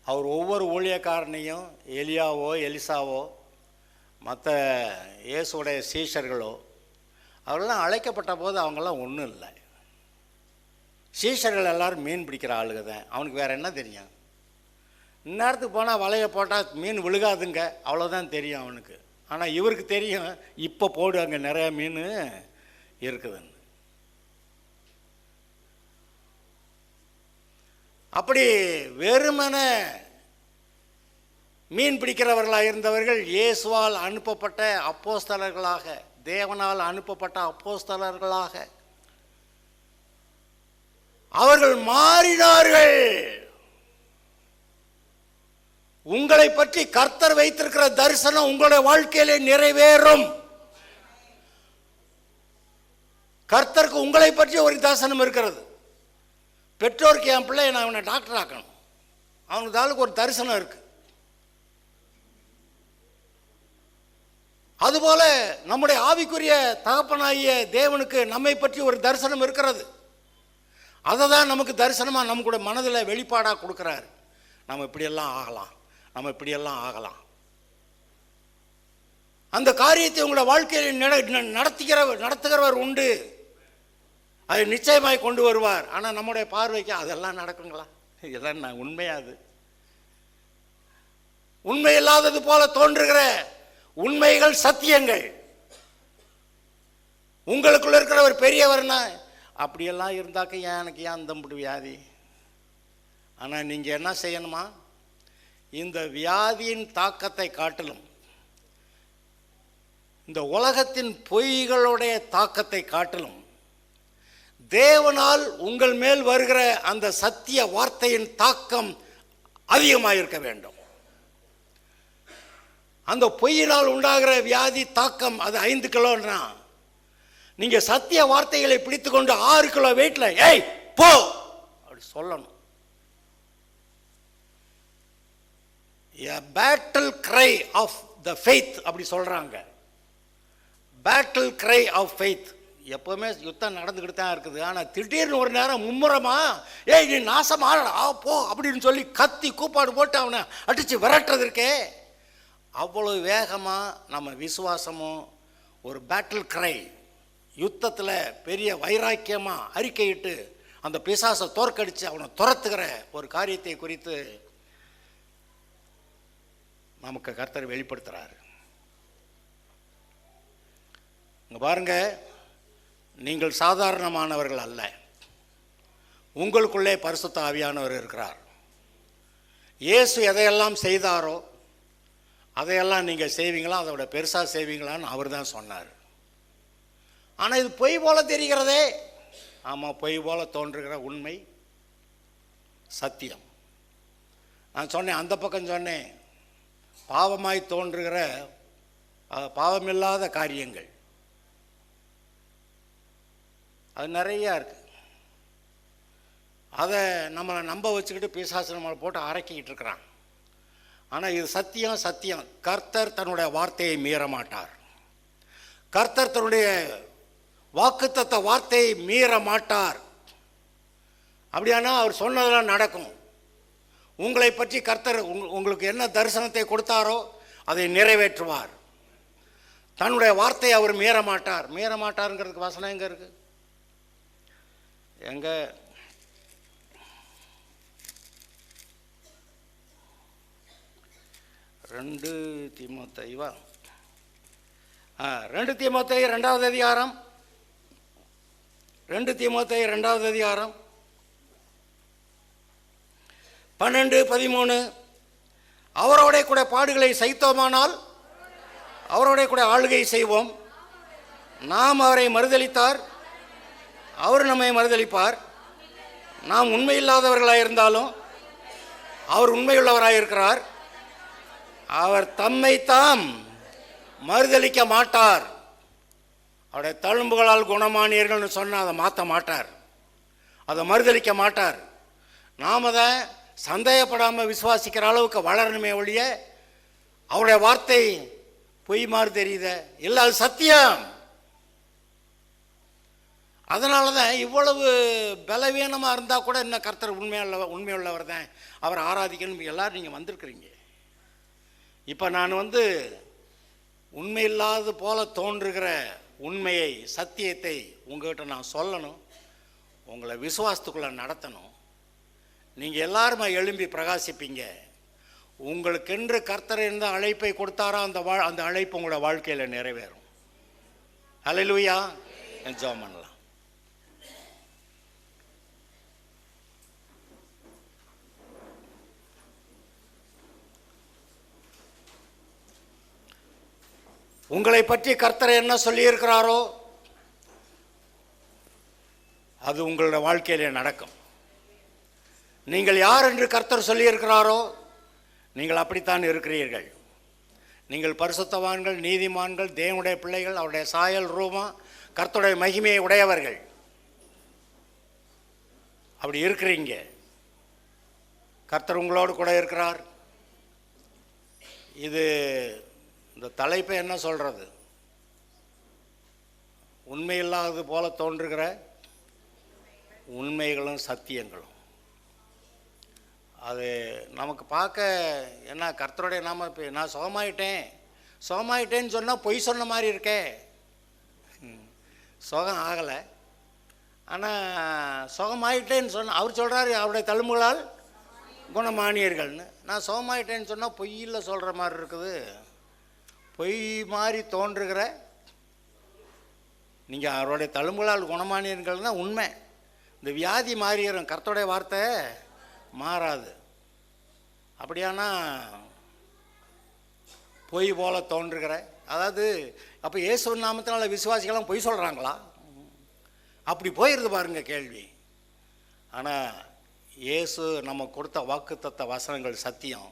Speaker 2: அவர் ஒவ்வொரு ஊழியக்காரனையும், எலியாவோ எலிசாவோ மற்ற இயேசுடைய சீஷர்களோ, அவரெல்லாம் அழைக்கப்பட்ட போது அவங்கெல்லாம் ஒன்றும் இல்லை. சீஷர்கள் எல்லோரும் மீன் பிடிக்கிற ஆளுங்க தான். அவனுக்கு வேறு என்ன தெரியும்? இந்நேரத்துக்கு போனால் வலையை போட்டால் மீன் விழுகாதுங்க, அவ்வளோதான் தெரியும் அவனுக்கு. ஆனால் இவருக்கு தெரியும், இப்போ போடு அங்கே நிறைய மீன் இருக்குதுன்னு. அப்படி வெறுமன மீன் பிடிக்கிறவர்களாக இருந்தவர்கள் இயேசுவால் அனுப்பப்பட்ட அப்போஸ்தலர்களாக, தேவனால் அனுப்பப்பட்ட அப்போஸ்தலர்களாக அவர்கள் மாறினார்கள். உங்களை பற்றி கர்த்தர் வைத்திருக்கிற தரிசனம் உங்களுடைய வாழ்க்கையிலே நிறைவேறும். கர்த்தருக்கு உங்களை பற்றி ஒரு தரிசனம் இருக்கிறது. பெற்றோருக்கு என் பிள்ளை நான் அவனை டாக்டர் ஆக்கணும், அவனுக்கு ஆளுக்கு ஒரு தரிசனம் இருக்கு. அதுபோல நம்முடைய ஆவிக்குரிய தகப்பனாகிய தேவனுக்கு நம்மை பற்றி ஒரு தரிசனம் இருக்கிறது. அதை தான் நமக்கு தரிசனமாக நம்மளுடைய மனதில் வெளிப்பாடாக கொடுக்குறாரு. நம்ம இப்படியெல்லாம் ஆகலாம், நம்ம இப்படியெல்லாம் ஆகலாம். அந்த காரியத்தை உங்களோட வாழ்க்கையில் நடத்துகிறவர் உண்டு. அதை நிச்சயமாய் கொண்டு வருவார். ஆனால் நம்முடைய பார்வைக்கு அதெல்லாம் நடக்குங்களா? இதெல்லாம் நான் உண்மையாது? உண்மை இல்லாதது போல தோன்றுகிற உண்மைகள், சத்தியங்கள். உங்களுக்குள்ள இருக்கிற ஒரு பெரியவர்னா அப்படியெல்லாம் இருந்தாக்க எனக்கு ஏன் அந்த வியாதி? ஆனால் நீங்கள் என்ன செய்யணுமா? இந்த வியாதியின் தாக்கத்தை காட்டிலும் இந்த உலகத்தின் பொய்களுடைய தாக்கத்தை காட்டிலும் தேவனால் உங்கள் மேல் வருகிற அந்த சத்திய வார்த்தையின் தாக்கம் அதிகமாக இருக்க வேண்டும். அந்த பொய்யினால் உண்டாகிற வியாதி தாக்கம் அது 5 கிலோன்னா, நீங்க சத்திய வார்த்தைகளை பிடித்து கொண்டு 6 கிலோ வெயிட்ல ஏய் போ அப்படி சொல்லணும். A battle cry of the faith அப்படி சொல்றாங்க. battle cry of faith. எப்பவுமே யுத்தம் நடந்துக்கிட்டு தான் இருக்குது. ஆனால் திடீர்னு ஒரு நேரம் மும்முரமா ஏய் நீ நாசமாடா போ அப்படின்னு சொல்லி கத்தி கூப்பாடு போட்டு அவனை அடித்து விரட்டுறது இருக்கே, அவ்வளோ வேகமாக நம்ம விசுவாசமும் ஒரு பேட்டில் கிரை யுத்தத்தில் பெரிய வைராக்கியமாக அறிக்கையிட்டு அந்த பிசாசை தோற்கடித்து அவனை துரத்துகிற ஒரு காரியத்தை குறித்து நமக்கு கர்த்தர் வெளிப்படுத்துகிறார். இங்கே பாருங்க, நீங்கள் சாதாரணமானவர்கள் அல்ல. உங்களுக்குள்ளே பரிசுத்த ஆவியானவர் இருக்கிறார். இயேசு எதையெல்லாம் செய்தாரோ அதையெல்லாம் நீங்கள் செய்வீங்களா, அதோட பெருசாக செய்வீங்களான்னு அவர் தான் சொன்னார். ஆனால் இது பொய் போல தெரிகிறதே. ஆமாம், பொய் போல தோன்றுகிற உண்மை சத்தியம். நான் சொன்னேன், அந்த பக்கம் சொன்னேன், பாவமாய் தோன்றுகிற பாவமில்லாத காரியங்கள் அது நிறையா இருக்குது. அதை நம்மளை நம்ப வச்சுக்கிட்டு பிசாசு நம்மளை போட்டு அரைக்கிக்கிட்டு இருக்கிறான். ஆனால் இது சத்தியம். சத்தியம், கர்த்தர் தன்னுடைய வார்த்தையை மீற மாட்டார். கர்த்தர் தன்னுடைய வாக்குத்தத்த வார்த்தையை மீற மாட்டார். அப்படியானா அவர் சொன்னதெல்லாம் நடக்கும். உங்களை பற்றி கர்த்தர் உங்களுக்கு என்ன தரிசனத்தை கொடுத்தாரோ அதை நிறைவேற்றுவார். தன்னுடைய வார்த்தையை அவர் மீற மாட்டார். மீற மாட்டாருங்கிறதுக்கு வசனம் எங்கே இருக்கு? எங்க 2 தீமோத்தேயுவா 2 தீமோத்தேயு 2வது அதிகாரம் 2 தீமோத்தேயு 2வது அதிகாரம் 12-13 அவரோட கூட பாடுகளை சகித்தோமானால் அவரோட கூட ஆளுகை செய்வோம். நாம் அவரை மறுதலித்தார், அவர் நம்மை மறுதலிப்பார். நாம் உண்மையில்லாதவர்களாக இருந்தாலும் அவர் உண்மையுள்ளவராக இருக்கிறார். அவர் தம்மைத்தாம் மறுதலிக்க மாட்டார். அவருடைய தழும்புகளால் குணமானீர்கள்னு சொன்னால் அதை மாற்ற மாட்டார், அதை மறுதலிக்க மாட்டார். நாம் அதை சந்தேகப்படாமல் விசுவாசிக்கிற அளவுக்கு வளரணுமே ஒழிய அவருடைய வார்த்தை பொய் மாதிரி தெரியுத இல்லை, அது சத்தியம். அதனால தான் இவ்வளவு பலவீனமாக இருந்தால் கூட இன்னும் கர்த்தர் உண்மையுள்ளவர் தான், அவரை ஆராதிக்கணும் எல்லோரும் நீங்கள் வந்திருக்கிறீங்க. இப்போ நான் உண்மையில்லாத போல தோன்றுகிற உண்மையை சத்தியத்தை உங்கள்கிட்ட நான் சொல்லணும், உங்களை விசுவாசத்துக்குள்ளே நடத்தணும். நீங்கள் எல்லாருமே எழும்பி பிரகாசிப்பீங்க. உங்களுக்கென்று கர்த்தர் இருந்த அழைப்பை கொடுத்தாரோ அந்த அழைப்பு உங்களோட வாழ்க்கையில் நிறைவேறும். ஹல்லேலூயா. ஜெபம் பண்ணலாம். உங்களை பற்றி கர்த்தர் என்ன சொல்லியிருக்கிறாரோ அது உங்களோட வாழ்க்கையிலே நடக்கும். நீங்கள் யார் என்று கர்த்தர் சொல்லியிருக்கிறாரோ நீங்கள் அப்படித்தான் இருக்கிறீர்கள். நீங்கள் பரிசுத்தவான்கள், நீதிமான்கள், தேவனுடைய பிள்ளைகள், அவருடைய சாயல் ரூபம், கர்த்தருடைய மகிமையை உடையவர்கள். அப்படி இருக்கிறீங்க. கர்த்தர் உங்களோடு கூட இருக்கிறார். இது இந்த தலைப்பை என்ன சொல்கிறது? உண்மையில்லாதது போல தோன்றுகிற உண்மைகளும் சத்தியங்களும். அது நமக்கு பார்க்க என்ன கர்த்தருடைய நாம. இப்போ நான் சுகமாயிட்டேன்னு சொன்னால் பொய் சொன்ன மாதிரி இருக்கே. சுகம் ஆகலை, ஆனால் சுகமாயிட்டேன்னு சொன்ன அவர் சொல்கிறாரு அவருடைய தழும்புகளால் குணமானியர்கள்னு. நான் சுகமாயிட்டேன்னு சொன்னால் பொய்யில் சொல்கிற மாதிரி இருக்குது. பொய் மாதிரி தோன்றுகிற நீங்கள் அவருடைய தழும்புகளால் குணமானீர்கள் தான் உண்மை. இந்த வியாதி மாறிடும், கர்த்தருடைய வார்த்தை மாறாது. அப்படியானா பொய் போல தோன்றுகிற, அதாவது அப்போ இயேசு நாமத்தினால விசுவாசிகளாம் பொய் சொல்கிறாங்களா? அப்படி போயிடுது பாருங்க கேள்வி. ஆனால் இயேசு நம்ம கொடுத்த வாக்குத்தத்த வசனங்கள் சத்தியம்.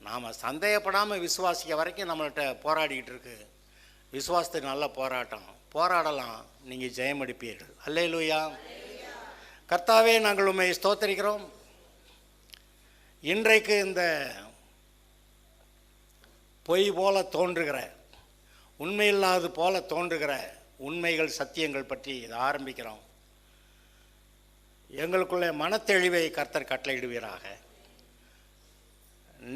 Speaker 2: நாம் சந்தேகப்படாமல் விசுவாசிக்க வரைக்கும் நம்மள்கிட்ட போராடிக்கிட்டு இருக்கு. விசுவாசத்தை நல்ல போராடலாம், நீங்கள் ஜெயமடிப்பீர்கள். அல்லேலூயா. கர்த்தாவே, நாங்கள் உம்மை ஸ்தோத்தரிக்கிறோம். இன்றைக்கு இந்த பொய் போல தோன்றுகிற, உண்மையில்லாது போல தோன்றுகிற உண்மைகள் சத்தியங்கள் பற்றி இதை ஆரம்பிக்கிறோம். எங்களுக்குள்ளே மனத்தெளிவை கர்த்தர் கட்டளையிடுவீராக.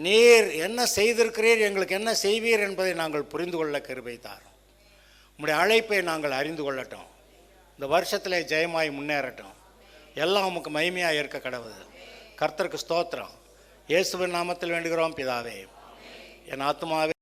Speaker 2: நீர் என்ன செய்திருக்கிறீர், எங்களுக்கு என்ன செய்வீர் என்பதை நாங்கள் புரிந்து கொள்ள கிருபை தாரும். உம்முடைய அழைப்பை நாங்கள் அறிந்து கொள்ளட்டும். இந்த வருஷத்தில் ஜெயமாய் முன்னேறட்டும். எல்லாம் உமக்கு மகிமையாக இருக்க கடவுது. கர்த்தருக்கு ஸ்தோத்திரம். இயேசுவின் நாமத்தில் வேண்டுகிறோம் பிதாவே. என் ஆத்துமாவே